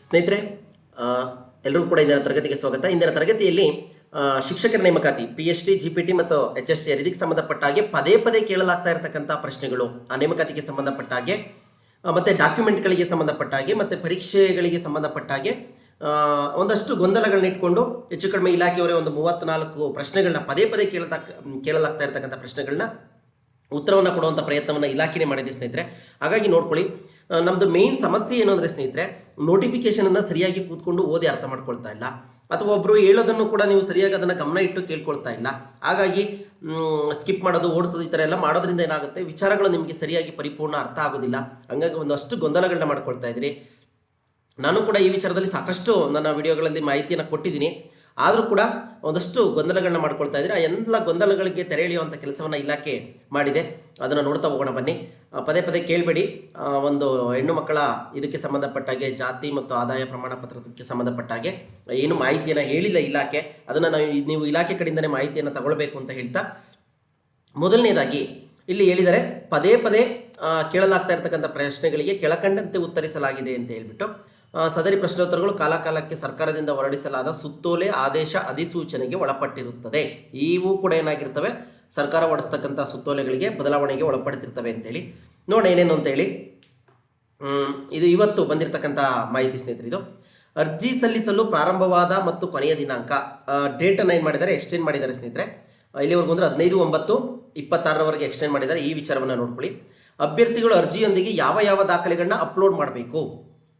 ಸ್ನೇಹಿತರೆ, ಆ, ಎಲ್ಲರೂ ಕೂಡ ಇಂದಿನ ತರಗತಿಗೆ ಸ್ವಾಗತ. ಇಂದಿನ ತರಗತಿಯಲ್ಲಿ ಶಿಕ್ಷಕರ ನೇಮಕಾತಿ PhD, GPT ಮತ್ತು HSTR ಇದಕ್ಕೆ ಸಂಬಂಧಪಟ್ಟ ಹಾಗೆ ಪದೇ ಪದೇ ಕೇಳಲಾಗ್ತಾ ಇರತಕ್ಕಂಥ ಪ್ರಶ್ನೆಗಳು, ಆ ನೇಮಕಾತಿಗೆ ಸಂಬಂಧಪಟ್ಟ ಹಾಗೆ ಮತ್ತೆ ಡಾಕ್ಯುಮೆಂಟ್ಗಳಿಗೆ ಸಂಬಂಧಪಟ್ಟ ಹಾಗೆ ಮತ್ತೆ ಪರೀಕ್ಷೆಗಳಿಗೆ ಸಂಬಂಧಪಟ್ಟ ಹಾಗೆ ಒಂದಷ್ಟು ಗೊಂದಲಗಳನ್ನ ಇಟ್ಕೊಂಡು ಹೆಚ್ಚು ಕಡಿಮೆ ಇಲಾಖೆಯವರೇ ಒಂದು 34 ಪ್ರಶ್ನೆಗಳನ್ನ ಪದೇ ಪದೇ ಕೇಳಲಾಗ್ತಾ ಇರತಕ್ಕಂಥ ಪ್ರಶ್ನೆಗಳನ್ನ ಉತ್ತರವನ್ನು ಕೊಡುವಂಥ ಪ್ರಯತ್ನವನ್ನು ಇಲಾಖೆನೇ ಮಾಡಿದೆ ಸ್ನೇಹಿತರೆ. ಹಾಗಾಗಿ ನೋಡ್ಕೊಳ್ಳಿ, ನಮ್ದು ಮೇನ್ ಸಮಸ್ಯೆ ಏನು ಅಂದರೆ ಸ್ನೇಹಿತರೆ, ನೋಟಿಫಿಕೇಶನ್ ಅನ್ನ ಸರಿಯಾಗಿ ಕೂತ್ಕೊಂಡು ಓದಿ ಅರ್ಥ ಮಾಡ್ಕೊಳ್ತಾ ಇಲ್ಲ, ಅಥವಾ ಒಬ್ರು ಹೇಳೋದನ್ನು ಕೂಡ ನೀವು ಸರಿಯಾಗಿ ಅದನ್ನ ಗಮನ ಇಟ್ಟು ಕೇಳ್ಕೊಳ್ತಾ ಇಲ್ಲ. ಹಾಗಾಗಿ ಸ್ಕಿಪ್ ಮಾಡೋದು, ಓಡಿಸೋದು, ಈ ಥರ ಎಲ್ಲ ಮಾಡೋದ್ರಿಂದ ಏನಾಗುತ್ತೆ, ವಿಚಾರಗಳು ನಿಮಗೆ ಸರಿಯಾಗಿ ಪರಿಪೂರ್ಣ ಅರ್ಥ ಆಗೋದಿಲ್ಲ. ಹಂಗಾಗಿ ಒಂದಷ್ಟು ಗೊಂದಲಗಳನ್ನ ಮಾಡ್ಕೊಳ್ತಾ ಇದ್ದೀರಿ. ನಾನು ಕೂಡ ಈ ವಿಚಾರದಲ್ಲಿ ಸಾಕಷ್ಟು ನನ್ನ ವಿಡಿಯೋಗಳಲ್ಲಿ ಮಾಹಿತಿಯನ್ನು ಕೊಟ್ಟಿದ್ದೀನಿ. ಆದರೂ ಕೂಡ ಒಂದಷ್ಟು ಗೊಂದಲಗಳನ್ನ ಮಾಡ್ಕೊಳ್ತಾ ಇದ್ರೆ, ಆ ಎಲ್ಲ ಗೊಂದಲಗಳಿಗೆ ತೆರೆ ಎಳೆಯುವಂಥ ಕೆಲಸವನ್ನು ಇಲಾಖೆ ಮಾಡಿದೆ. ಅದನ್ನು ನೋಡ್ತಾ ಹೋಗೋಣ ಬನ್ನಿ. ಪದೇ ಪದೇ ಕೇಳಬೇಡಿ. ಒಂದು ಹೆಣ್ಣು ಮಕ್ಕಳ ಇದಕ್ಕೆ ಸಂಬಂಧಪಟ್ಟಾಗೆ, ಜಾತಿ ಮತ್ತು ಆದಾಯ ಪ್ರಮಾಣ ಪತ್ರಕ್ಕೆ ಸಂಬಂಧಪಟ್ಟಾಗೆ ಏನು ಮಾಹಿತಿಯನ್ನು ಹೇಳಿಲ್ಲ ಇಲಾಖೆ. ಅದನ್ನು ನೀವು ಇಲಾಖೆ ಕಡೆಯಿಂದನೇ ಮಾಹಿತಿಯನ್ನು ತಗೊಳ್ಬೇಕು ಅಂತ ಹೇಳ್ತಾ, ಮೊದಲನೇದಾಗಿ ಇಲ್ಲಿ ಹೇಳಿದರೆ, ಪದೇ ಪದೇ ಕೇಳಲಾಗ್ತಾ ಇರ್ತಕ್ಕಂಥ ಪ್ರಶ್ನೆಗಳಿಗೆ ಕೆಳಕಂಡಂತೆ ಉತ್ತರಿಸಲಾಗಿದೆ ಅಂತ ಹೇಳ್ಬಿಟ್ಟು, ಸದರಿ ಪ್ರಶ್ನೋತ್ತರಗಳು ಕಾಲಕಾಲಕ್ಕೆ ಸರ್ಕಾರದಿಂದ ಹೊರಡಿಸಲಾದ ಸುತ್ತೋಲೆ, ಆದೇಶ, ಅಧಿಸೂಚನೆಗೆ ಒಳಪಟ್ಟಿರುತ್ತದೆ. ಇವು ಕೂಡ ಏನಾಗಿರ್ತವೆ, ಸರ್ಕಾರ ಹೊರಡಿಸ್ತಕ್ಕಂಥ ಸುತ್ತೋಲೆಗಳಿಗೆ ಬದಲಾವಣೆಗೆ ಒಳಪಡ್ತಿರ್ತವೆ ಅಂತೇಳಿ ನೋಡಿ. ಏನೇನು ಅಂತ ಹೇಳಿ, ಇದು ಇವತ್ತು ಬಂದಿರತಕ್ಕಂಥ ಮಾಹಿತಿ ಸ್ನೇಹಿತರೆ. ಇದು ಅರ್ಜಿ ಸಲ್ಲಿಸಲು ಪ್ರಾರಂಭವಾದ ಮತ್ತು ಕೊನೆಯ ದಿನಾಂಕ, ಡೇಟನ್ನು ಏನು ಮಾಡಿದ್ದಾರೆ, ಎಕ್ಸ್ಟೆಂಡ್ ಮಾಡಿದ್ದಾರೆ ಸ್ನೇಹಿತರೆ. ಇಲ್ಲಿವರೆಗೂ ಅಂದರೆ 15/9/26 ಎಕ್ಸ್ಟೆಂಡ್ ಮಾಡಿದ್ದಾರೆ. ಈ ವಿಚಾರವನ್ನು ನೋಡ್ಕೊಳ್ಳಿ. ಅಭ್ಯರ್ಥಿಗಳು ಅರ್ಜಿಯೊಂದಿಗೆ ಯಾವ ಯಾವ ದಾಖಲೆಗಳನ್ನ ಅಪ್ಲೋಡ್ ಮಾಡಬೇಕು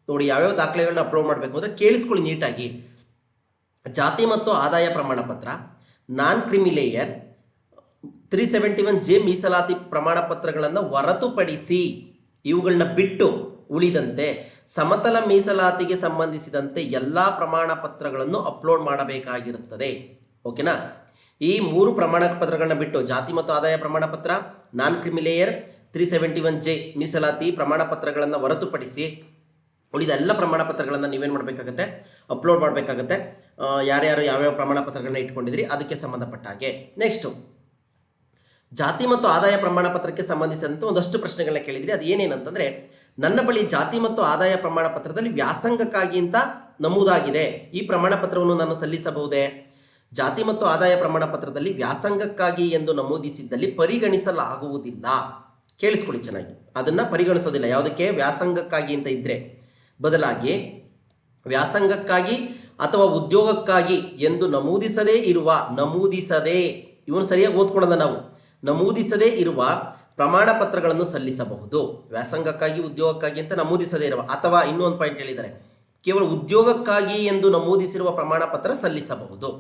ನೋಡಿ. ಯಾವ್ಯಾವ ದಾಖಲೆಗಳನ್ನ ಅಪ್ಲೋಡ್ ಮಾಡಬೇಕು ಅಂದರೆ ಕೇಳಿಸ್ಕೊಳ್ಳಿ ನೀಟಾಗಿ. ಜಾತಿ ಮತ್ತು ಆದಾಯ ಪ್ರಮಾಣ ಪತ್ರ, ನಾನ್ ಕ್ರಿಮಿಲೇಯರ್, 371J ಮೀಸಲಾತಿ ಪ್ರಮಾಣ ಪತ್ರಗಳನ್ನು ಹೊರತುಪಡಿಸಿ, ಇವುಗಳನ್ನ ಬಿಟ್ಟು ಉಳಿದಂತೆ ಸಮತಲ ಮೀಸಲಾತಿಗೆ ಸಂಬಂಧಿಸಿದಂತೆ ಎಲ್ಲಾ ಪ್ರಮಾಣ ಪತ್ರಗಳನ್ನು ಅಪ್ಲೋಡ್ ಮಾಡಬೇಕಾಗಿರುತ್ತದೆ. ಓಕೆನಾ? ಈ 3 ಪ್ರಮಾಣ ಪತ್ರಗಳನ್ನ ಬಿಟ್ಟು, ಜಾತಿ ಮತ್ತು ಆದಾಯ ಪ್ರಮಾಣ ಪತ್ರ, ನಾನ್ ಕ್ರಿಮಿಲೇಯರ್, 371J ಮೀಸಲಾತಿ ಪ್ರಮಾಣ ಪತ್ರಗಳನ್ನು ಹೊರತುಪಡಿಸಿ ಉಳಿದ ಎಲ್ಲ ಪ್ರಮಾಣ ಪತ್ರಗಳನ್ನು ನೀವೇನು ಮಾಡಬೇಕಾಗುತ್ತೆ, ಅಪ್ಲೋಡ್ ಮಾಡಬೇಕಾಗುತ್ತೆ. ಯಾರ್ಯಾರು ಯಾವ್ಯಾವ ಪ್ರಮಾಣ ಪತ್ರಗಳನ್ನ ಇಟ್ಕೊಂಡಿದ್ರಿ ಅದಕ್ಕೆ ಸಂಬಂಧಪಟ್ಟ ಹಾಗೆ. ನೆಕ್ಸ್ಟ್, ಜಾತಿ ಮತ್ತು ಆದಾಯ ಪ್ರಮಾಣ ಪತ್ರಕ್ಕೆ ಸಂಬಂಧಿಸಿದಂತೆ ಒಂದಷ್ಟು ಪ್ರಶ್ನೆಗಳನ್ನ ಕೇಳಿದ್ರಿ. ಅದು ಏನೇನಂತಂದ್ರೆ, ನನ್ನ ಬಳಿ ಜಾತಿ ಮತ್ತು ಆದಾಯ ಪ್ರಮಾಣ ಪತ್ರದಲ್ಲಿ ವ್ಯಾಸಂಗಕ್ಕಾಗಿ ಅಂತ ನಮೂದಾಗಿದೆ, ಈ ಪ್ರಮಾಣ ಪತ್ರವನ್ನು ನಾನು ಸಲ್ಲಿಸಬಹುದೇ? ಜಾತಿ ಮತ್ತು ಆದಾಯ ಪ್ರಮಾಣ ಪತ್ರದಲ್ಲಿ ವ್ಯಾಸಂಗಕ್ಕಾಗಿ ಎಂದು ನಮೂದಿಸಿದ್ದಲ್ಲಿ ಪರಿಗಣಿಸಲಾಗುವುದಿಲ್ಲ. ಕೇಳಿಸ್ಕೊಳ್ಳಿ ಚೆನ್ನಾಗಿ, ಅದನ್ನ ಪರಿಗಣಿಸೋದಿಲ್ಲ. ಯಾವುದಕ್ಕೆ? ವ್ಯಾಸಂಗಕ್ಕಾಗಿ ಅಂತ ಇದ್ರೆ. ಬದಲಾಗಿ ವ್ಯಾಸಂಗಕ್ಕಾಗಿ ಅಥವಾ ಉದ್ಯೋಗಕ್ಕಾಗಿ ಎಂದು ನಮೂದಿಸದೇ ಇವನು ಸರಿಯಾಗಿ ಓದ್ಕೊಳ್ಳೋದ ನಾವು, ನಮೂದಿಸದೇ ಇರುವ ಪ್ರಮಾಣ ಪತ್ರಗಳನ್ನು ಸಲ್ಲಿಸಬಹುದು. ವ್ಯಾಸಂಗಕ್ಕಾಗಿ, ಉದ್ಯೋಗಕ್ಕಾಗಿ ಅಂತ ನಮೂದಿಸದೇ ಇರುವ, ಅಥವಾ ಇನ್ನೊಂದು ಪಾಯಿಂಟ್ ಹೇಳಿದ್ದಾರೆ, ಕೇವಲ ಉದ್ಯೋಗಕ್ಕಾಗಿ ಎಂದು ನಮೂದಿಸಿರುವ ಪ್ರಮಾಣ ಪತ್ರ ಸಲ್ಲಿಸಬಹುದು.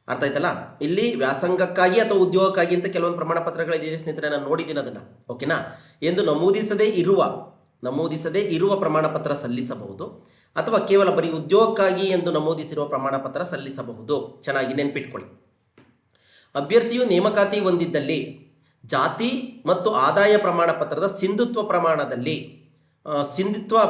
ಅರ್ಥ ಆಯ್ತಲ್ಲ? ಇಲ್ಲಿ ವ್ಯಾಸಂಗಕ್ಕಾಗಿ ಅಥವಾ ಉದ್ಯೋಗಕ್ಕಾಗಿ ಅಂತ ಕೆಲವೊಂದು ಪ್ರಮಾಣ ಪತ್ರಗಳಿದೆ ಸ್ನೇಹಿತರೆ, ನಾನು ನೋಡಿದ್ದೀನಿ ಅದನ್ನ. ಓಕೆನಾ? ಎಂದು ನಮೂದಿಸದೇ ಇರುವ ಪ್ರಮಾಣ ಪತ್ರ ಸಲ್ಲಿಸಬಹುದು, ಅಥವಾ ಕೇವಲ ಬರೀ ಉದ್ಯೋಗಕ್ಕಾಗಿ ಎಂದು ನಮೂದಿಸಿರುವ ಪ್ರಮಾಣ ಪತ್ರ ಸಲ್ಲಿಸಬಹುದು. ಚೆನ್ನಾಗಿ ನೆನ್ಪಿಟ್ಕೊಳ್ಳಿ. ಅಭ್ಯರ್ಥಿಯು ನೇಮಕಾತಿ ಹೊಂದಿದ್ದಲ್ಲಿ ಜಾತಿ ಮತ್ತು ಆದಾಯ ಪ್ರಮಾಣ ಪತ್ರದ ಸಿಂಧುತ್ವ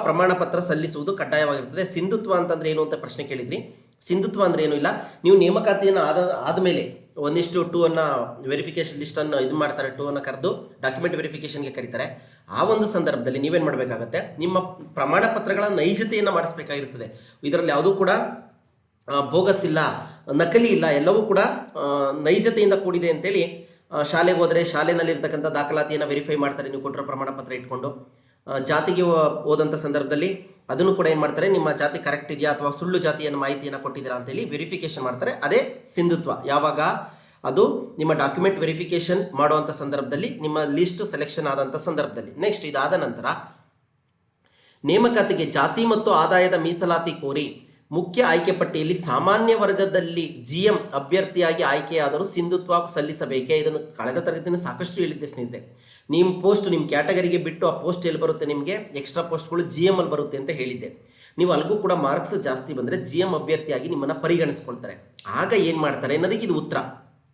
ಪ್ರಮಾಣ ಪತ್ರ ಸಲ್ಲಿಸುವುದು ಕಡ್ಡಾಯವಾಗಿರ್ತದೆ. ಸಿಂಧುತ್ವ ಅಂತಂದ್ರೆ ಏನು ಅಂತ ಪ್ರಶ್ನೆ ಕೇಳಿದ್ರಿ. ಸಿಂಧುತ್ವ ಅಂದ್ರೆ ಏನು ಇಲ್ಲ, ನೀವು ನೇಮಕಾತಿಯನ್ನು ಆದಮೇಲೆ 1:2 ಅನ್ನ ವೆರಿಫಿಕೇಶನ್ ಲಿಸ್ಟ್ ಅನ್ನು ಇದು ಮಾಡ್ತಾರೆ, 2 ಅನ್ನ ಕರೆದು ಡಾಕ್ಯುಮೆಂಟ್ ವೆರಿಫಿಕೇಶನ್ಗೆ ಕರೀತಾರೆ. ಆ ಒಂದು ಸಂದರ್ಭದಲ್ಲಿ ನೀವೇನ್ ಮಾಡಬೇಕಾಗತ್ತೆ, ನಿಮ್ಮ ಪ್ರಮಾಣ ಪತ್ರಗಳ ನೈಜತೆಯನ್ನು ಮಾಡಿಸಬೇಕಾಗಿರ್ತದೆ. ಇದರಲ್ಲಿ ಯಾವುದೂ ಕೂಡ ಬೋಗಸ್ ಇಲ್ಲ, ನಕಲಿ ಇಲ್ಲ, ಎಲ್ಲವೂ ಕೂಡ ನೈಜತೆಯಿಂದ ಕೂಡಿದೆ ಅಂತೇಳಿ ಶಾಲೆಗೆ ಹೋದರೆ ಶಾಲೆನಲ್ಲಿ ಇರ್ತಕ್ಕಂಥ ದಾಖಲಾತಿಯನ್ನು ವೆರಿಫೈ ಮಾಡ್ತಾರೆ, ನೀವು ಕೊಟ್ಟಿರೋ ಪ್ರಮಾಣ ಪತ್ರ ಇಟ್ಕೊಂಡು. ಜಾತಿಗೆ ಹೋದಂಥ ಸಂದರ್ಭದಲ್ಲಿ ಅದನ್ನು ಕೂಡ ಏನು ಮಾಡ್ತಾರೆ, ನಿಮ್ಮ ಜಾತಿ ಕರೆಕ್ಟ್ ಇದೆಯಾ ಅಥವಾ ಸುಳ್ಳು ಜಾತಿಯನ್ನು ಮಾಹಿತಿಯನ್ನು ಕೊಟ್ಟಿದ್ದೀರಾ ಅಂತೇಳಿ ವೆರಿಫಿಕೇಶನ್ ಮಾಡ್ತಾರೆ. ಅದೇ ಸಿಂಧುತ್ವ. ಯಾವಾಗ? ಅದು ನಿಮ್ಮ ಡಾಕ್ಯುಮೆಂಟ್ ವೆರಿಫಿಕೇಶನ್ ಮಾಡುವಂಥ ಸಂದರ್ಭದಲ್ಲಿ, ನಿಮ್ಮ ಲಿಸ್ಟ್ ಸೆಲೆಕ್ಷನ್ ಆದಂಥ ಸಂದರ್ಭದಲ್ಲಿ. ನೆಕ್ಸ್ಟ್, ಇದಾದ ನಂತರ ನೇಮಕಾತಿಗೆ ಜಾತಿ ಮತ್ತು ಆದಾಯದ ಮೀಸಲಾತಿ ಕೋರಿ ಮುಖ್ಯ ಆಯ್ಕೆ ಪಟ್ಟಿಯಲ್ಲಿ ಸಾಮಾನ್ಯ ವರ್ಗದಲ್ಲಿ GM ಅಭ್ಯರ್ಥಿಯಾಗಿ ಆಯ್ಕೆಯಾದರೂ ಸಿಂಧುತ್ವ ಸಲ್ಲಿಸಬೇಕೇ? ಇದನ್ನು ಕಳೆದ ತರಗತಿಯನ್ನು ಸಾಕಷ್ಟು ಹೇಳಿದ್ದೆ ಸ್ನೇಹಿತರೆ. ನಿಮ್ಮ ಪೋಸ್ಟ್, ನಿಮ್ಮ ಕ್ಯಾಟಗರಿಗೆ ಬಿಟ್ಟು ಆ ಪೋಸ್ಟ್ ಎಲ್ಲಿ ಬರುತ್ತೆ, ನಿಮಗೆ ಎಕ್ಸ್ಟ್ರಾ ಪೋಸ್ಟ್ಗಳು GM ಅಲ್ಲಿ ಬರುತ್ತೆ ಅಂತ ಹೇಳಿದ್ದೆ. ನೀವು ಅಲ್ಗೂ ಕೂಡ ಮಾರ್ಕ್ಸ್ ಜಾಸ್ತಿ ಬಂದರೆ GM ಅಭ್ಯರ್ಥಿಯಾಗಿ ನಿಮ್ಮನ್ನ ಪರಿಗಣಿಸ್ಕೊಳ್ತಾರೆ. ಆಗ ಏನು ಮಾಡ್ತಾರೆ ಅನ್ನೋದಕ್ಕೆ ಇದು ಉತ್ತರ.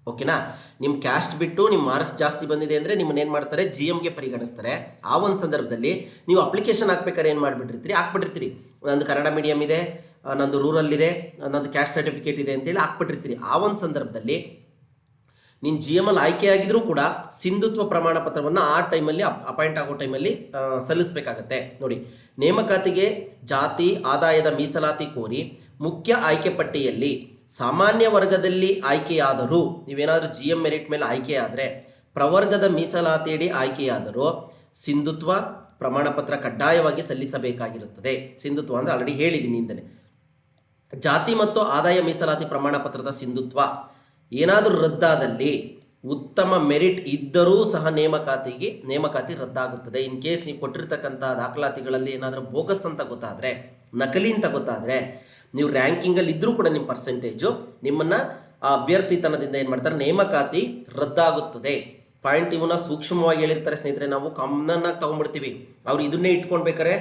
ಓಕೆನಾ? ನಿಮ್ಮ ಕ್ಯಾಸ್ಟ್ ಬಿಟ್ಟು ನಿಮ್ಮ ಮಾರ್ಕ್ಸ್ ಜಾಸ್ತಿ ಬಂದಿದೆ ಅಂದರೆ ನಿಮ್ಮನ್ನ ಏನು ಮಾಡ್ತಾರೆ, GMಗೆ ಪರಿಗಣಿಸ್ತಾರೆ. ಆ ಒಂದು ಸಂದರ್ಭದಲ್ಲಿ ನೀವು ಅಪ್ಲಿಕೇಶನ್ ಹಾಕ್ಬೇಕಾದ್ರೆ ಏನು ಹಾಕ್ಬಿಟ್ಟಿರ್ತೀರಿ, ನಂದು ಕನ್ನಡ ಮೀಡಿಯಂ ಇದೆ, ನಂದು ರೂರಲ್ ಇದೆ, ನಂದು ಕ್ಯಾಸ್ಟ್ ಸರ್ಟಿಫಿಕೇಟ್ ಇದೆ ಅಂತೇಳಿ ಹಾಕ್ಬಿಟ್ಟಿರ್ತೀರಿ. ಆ ಒಂದು ಸಂದರ್ಭದಲ್ಲಿ ನೀನು GM ಅಲ್ಲಿ ಆಯ್ಕೆ ಆಗಿದ್ರೂ ಕೂಡ ಸಿಂಧುತ್ವ ಪ್ರಮಾಣ ಪತ್ರವನ್ನು ಆ ಟೈಮಲ್ಲಿ ಅಪಾಯಿಂಟ್ ಆಗೋ ಟೈಮಲ್ಲಿ ಸಲ್ಲಿಸಬೇಕಾಗತ್ತೆ. ನೋಡಿ, ನೇಮಕಾತಿಗೆ ಜಾತಿ ಆದಾಯದ ಮೀಸಲಾತಿ ಕೋರಿ ಮುಖ್ಯ ಆಯ್ಕೆ ಪಟ್ಟಿಯಲ್ಲಿ ಸಾಮಾನ್ಯ ವರ್ಗದಲ್ಲಿ ಆಯ್ಕೆಯಾದರೂ, ನೀವೇನಾದರೂ GM ಮೆರಿಟ್ ಮೇಲೆ ಆಯ್ಕೆಯಾದರೆ, ಪ್ರವರ್ಗದ ಮೀಸಲಾತಿಯಡಿ ಆಯ್ಕೆಯಾದರೂ ಸಿಂಧುತ್ವ ಪ್ರಮಾಣ ಪತ್ರ ಕಡ್ಡಾಯವಾಗಿ ಸಲ್ಲಿಸಬೇಕಾಗಿರುತ್ತದೆ. ಸಿಂಧುತ್ವ ಅಂದ್ರೆ ಆಲ್ರೆಡಿ ಹೇಳಿದ್ದೀನಿ ಹಿಂದೆ. ಜಾತಿ ಮತ್ತು ಆದಾಯ ಮೀಸಲಾತಿ ಪ್ರಮಾಣ ಪತ್ರದ ಸಿಂಧುತ್ವ ಏನಾದರೂ ರದ್ದಾದಲ್ಲಿ ಉತ್ತಮ ಮೆರಿಟ್ ಇದ್ದರೂ ಸಹ ನೇಮಕಾತಿ ರದ್ದಾಗುತ್ತದೆ. ಇನ್ ಕೇಸ್ ನೀವು ಕೊಟ್ಟಿರ್ತಕ್ಕಂಥ ದಾಖಲಾತಿಗಳಲ್ಲಿ ಏನಾದರೂ ಬೋಗಸ್ ಅಂತ ಗೊತ್ತಾದರೆ, ನಕಲಿ ಅಂತ ಗೊತ್ತಾದರೆ, ನೀವು ರ್ಯಾಂಕಿಂಗಲ್ಲಿ ಇದ್ರೂ ಕೂಡ ನಿಮ್ಮ ಪರ್ಸೆಂಟೇಜು ನಿಮ್ಮನ್ನ ಆ ಅಭ್ಯರ್ಥಿತನದಿಂದ ಏನು ಮಾಡ್ತಾರೆ, ನೇಮಕಾತಿ ರದ್ದಾಗುತ್ತದೆ. ಪಾಯಿಂಟ್ ಇವನ್ನ ಸೂಕ್ಷ್ಮವಾಗಿ ಹೇಳಿರ್ತಾರೆ ಸ್ನೇಹಿತರೆ. ನಾವು ಕಾಮನ್ ಆಗಿ ತಗೊಂಡ್ಬಿಡ್ತೀವಿ, ಅವ್ರು ಇದನ್ನೇ ಇಟ್ಕೊಂಡ್ಬೇಕಾರೆ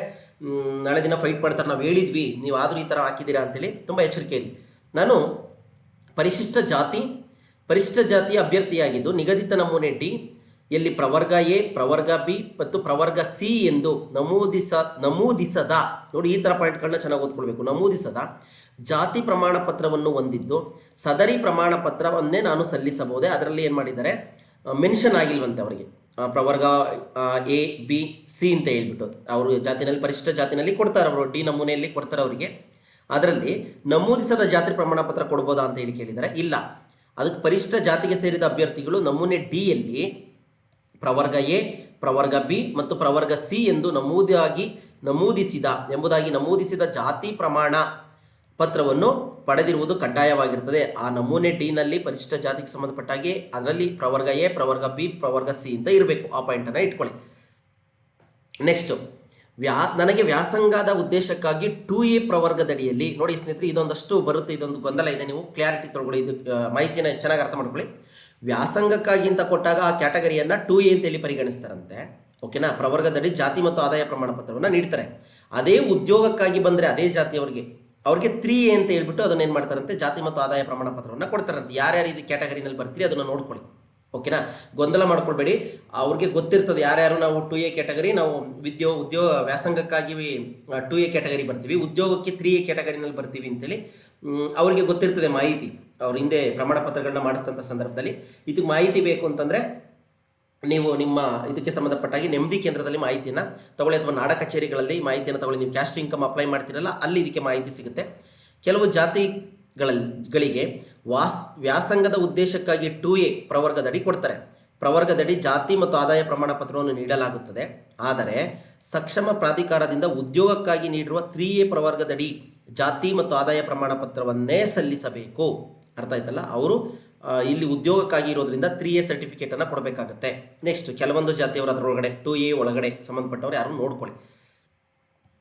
ನಾಳೆ ದಿನ ಫೈಟ್ ಮಾಡ್ತಾರೆ, ನಾವು ಹೇಳಿದ್ವಿ ನೀವು ಆದರೂ ಈ ಥರ ಹಾಕಿದ್ದೀರಾ ಅಂತೇಳಿ. ತುಂಬ ಎಚ್ಚರಿಕೆ ಇರಿ. ನಾನು ಪರಿಶಿಷ್ಟ ಜಾತಿಯ ಅಭ್ಯರ್ಥಿಯಾಗಿದ್ದು ನಿಗದಿತ ನಮೂನೆ ಡಿ ಯಲ್ಲಿ ಪ್ರವರ್ಗ ಎ, ಪ್ರವರ್ಗ ಬಿ ಮತ್ತು ಪ್ರವರ್ಗ ಸಿ ಎಂದು ನಮೂದಿಸದ, ನೋಡಿ ಈ ಥರ ಪಾಯಿಂಟ್ಗಳನ್ನ ಚೆನ್ನಾಗಿ ಓದ್ಕೊಳ್ಬೇಕು, ನಮೂದಿಸದ ಜಾತಿ ಪ್ರಮಾಣ ಪತ್ರವನ್ನು ಹೊಂದಿದ್ದು ಸದರಿ ಪ್ರಮಾಣ ಪತ್ರವನ್ನೇ ನಾನು ಸಲ್ಲಿಸಬಹುದೇ. ಅದರಲ್ಲಿ ಏನು ಮಾಡಿದ್ದಾರೆ, ಮೆನ್ಷನ್ ಆಗಿಲ್ವಂತೆ ಅವರಿಗೆ, ಪ್ರವರ್ಗ ಎ ಬಿ ಸಿ ಅಂತ ಹೇಳ್ಬಿಟ್ಟು ಅವರು ಜಾತಿನಲ್ಲಿ ಪರಿಶಿಷ್ಟ ಜಾತಿನಲ್ಲಿ ಕೊಡ್ತಾರೆ, ಅವರು ಡಿ ನಮೂನೆಯಲ್ಲಿ ಕೊಡ್ತಾರೆ ಅವರಿಗೆ. ಅದರಲ್ಲಿ ನಮೂದಿಸದ ಜಾತಿ ಪ್ರಮಾಣ ಪತ್ರ ಕೊಡ್ಬೋದಾ ಅಂತ ಹೇಳಿ ಕೇಳಿದ್ದಾರೆ. ಇಲ್ಲ, ಅದಕ್ಕೆ ಪರಿಶಿಷ್ಟ ಜಾತಿಗೆ ಸೇರಿದ ಅಭ್ಯರ್ಥಿಗಳು ನಮೂನೆ ಡಿ ಯಲ್ಲಿ ಪ್ರವರ್ಗ ಎ, ಪ್ರವರ್ಗ ಬಿ ಮತ್ತು ಪ್ರವರ್ಗ ಸಿ ಎಂದು ನಮೂದಿಸಿದ ಜಾತಿ ಪ್ರಮಾಣ ಪತ್ರವನ್ನು ಪಡೆದಿರುವುದು ಕಡ್ಡಾಯವಾಗಿರುತ್ತದೆ. ಆ ನಮೂನೆ ಡಿ ನಲ್ಲಿ ಪರಿಶಿಷ್ಟ ಜಾತಿಗೆ ಸಂಬಂಧಪಟ್ಟಾಗೆ ಅದರಲ್ಲಿ ಪ್ರವರ್ಗ ಎ, ಪ್ರವರ್ಗ ಬಿ, ಪ್ರವರ್ಗ ಸಿ ಅಂತ ಇರಬೇಕು. ಆ ಪಾಯಿಂಟ್ ಅನ್ನ ಇಟ್ಕೊಳ್ಳಿ. ನೆಕ್ಸ್ಟ್, ನನಗೆ ವ್ಯಾಸಂಗದ ಉದ್ದೇಶಕ್ಕಾಗಿ 2A ಪ್ರವರ್ಗದಡಿಯಲ್ಲಿ, ನೋಡಿ ಸ್ನೇಹಿತರೆ ಇದೊಂದಷ್ಟು ಬರುತ್ತೆ, ಇದೊಂದು ಗೊಂದಲ ಇದೆ, ನೀವು ಕ್ಲಾರಿಟಿ ತಗೊಳ್ಳಿ, ಇದು ಮಾಹಿತಿನ ಚೆನ್ನಾಗಿ ಅರ್ಥ ಮಾಡ್ಕೊಳ್ಳಿ. ವ್ಯಾಸಂಗಕ್ಕಾಗಿ ಅಂತ ಕೊಟ್ಟಾಗ ಆ ಕ್ಯಾಟಗರಿಯನ್ನ 2A ಅಂತೇಳಿ ಪರಿಗಣಿಸ್ತಾರಂತೆ. ಓಕೆನಾ, ಪ್ರವರ್ಗದಡಿ ಜಾತಿ ಮತ್ತು ಆದಾಯ ಪ್ರಮಾಣ ಪತ್ರವನ್ನ ನೀಡ್ತಾರೆ. ಅದೇ ಉದ್ಯೋಗಕ್ಕಾಗಿ ಬಂದ್ರೆ ಅದೇ ಜಾತಿಯವರಿಗೆ ಅವ್ರಿಗೆ 3A ಅಂತ ಹೇಳ್ಬಿಟ್ಟು ಅದನ್ನ ಏನ್ ಮಾಡ್ತಾರಂತೆ, ಜಾತಿ ಮತ್ತು ಆದಾಯ ಪ್ರಮಾಣ ಪತ್ರವನ್ನ ಕೊಡ್ತಾರಂತೆ. ಯಾರ್ಯಾರು ಇದು ಕ್ಯಾಟಗರಿನಲ್ಲಿ ಬರ್ತೀರಿ ಅದನ್ನ ನೋಡ್ಕೊಳ್ಳಿ. ಓಕೆನಾ, ಗೊಂದಲ ಮಾಡ್ಕೊಳ್ಬೇಡಿ, ಅವ್ರಿಗೆ ಗೊತ್ತಿರ್ತದೆ ಯಾರ್ಯಾರು ನಾವು 2A ಕ್ಯಾಟಗರಿ, ನಾವು ಉದ್ಯೋಗ ವ್ಯಾಸಂಗಕ್ಕಾಗಿ 2A ಕ್ಯಾಟಗರಿ ಬರ್ತೀವಿ, ಉದ್ಯೋಗಕ್ಕೆ 3A ಕ್ಯಾಟಗರಿನಲ್ಲಿ ಬರ್ತೀವಿ ಅಂತೇಳಿ ಅವ್ರಿಗೆ ಗೊತ್ತಿರ್ತದೆ ಮಾಹಿತಿ. ಅವ್ರ ಹಿಂದೆ ಪ್ರಮಾಣ ಪತ್ರಗಳನ್ನ ಮಾಡಿಸಿದಂಥ ಸಂದರ್ಭದಲ್ಲಿ ಇದಕ್ಕೆ ಮಾಹಿತಿ ಬೇಕು ಅಂತಂದ್ರೆ ನೀವು ನಿಮ್ಮ ಇದಕ್ಕೆ ಸಂಬಂಧಪಟ್ಟಾಗಿ ನೆಮ್ಮದಿ ಕೇಂದ್ರದಲ್ಲಿ ಮಾಹಿತಿಯನ್ನ ತಗೊಳ್ಳಿ, ಅಥವಾ ನಾಡ ಕಚೇರಿಗಳಲ್ಲಿ ಮಾಹಿತಿಯನ್ನು ತಗೊಳ್ಳಿ. ನೀವು ಕ್ಯಾಸ್ಟ್ ಇನ್ಕಮ್ ಅಪ್ಲೈ ಮಾಡ್ತಿರಲ್ಲ, ಅಲ್ಲಿ ಇದಕ್ಕೆ ಮಾಹಿತಿ ಸಿಗುತ್ತೆ. ಕೆಲವು ಜಾತಿಗಳಿಗೆ ವ್ಯಾಸಂಗದ ಉದ್ದೇಶಕ್ಕಾಗಿ 2A ಪ್ರವರ್ಗದಡಿ ಕೊಡ್ತಾರೆ. ಪ್ರವರ್ಗದಡಿ ಜಾತಿ ಮತ್ತು ಆದಾಯ ಪ್ರಮಾಣ ಪತ್ರವನ್ನು ನೀಡಲಾಗುತ್ತದೆ. ಆದರೆ ಸಕ್ಷಮ ಪ್ರಾಧಿಕಾರದಿಂದ ಉದ್ಯೋಗಕ್ಕಾಗಿ ನೀಡಿರುವ 3A ಪ್ರವರ್ಗದಡಿ ಜಾತಿ ಮತ್ತು ಆದಾಯ ಪ್ರಮಾಣ ಪತ್ರವನ್ನೇ ಸಲ್ಲಿಸಬೇಕು. ಅರ್ಥ ಆಯ್ತಲ್ಲ, ಅವರು ಇಲ್ಲಿ ಉದ್ಯೋಗಕ್ಕಾಗಿ ಇರೋದ್ರಿಂದ 3A ಸರ್ಟಿಫಿಕೇಟ್ ಅನ್ನ ಕೊಡಬೇಕಾಗುತ್ತೆ. ನೆಕ್ಸ್ಟ್, ಕೆಲವೊಂದು ಜಾತಿಯವರು ಅದರೊಳಗಡೆ 2A ಒಳಗಡೆ ಸಂಬಂಧಪಟ್ಟವರು ಯಾರು ನೋಡ್ಕೊಳ್ಳಿ.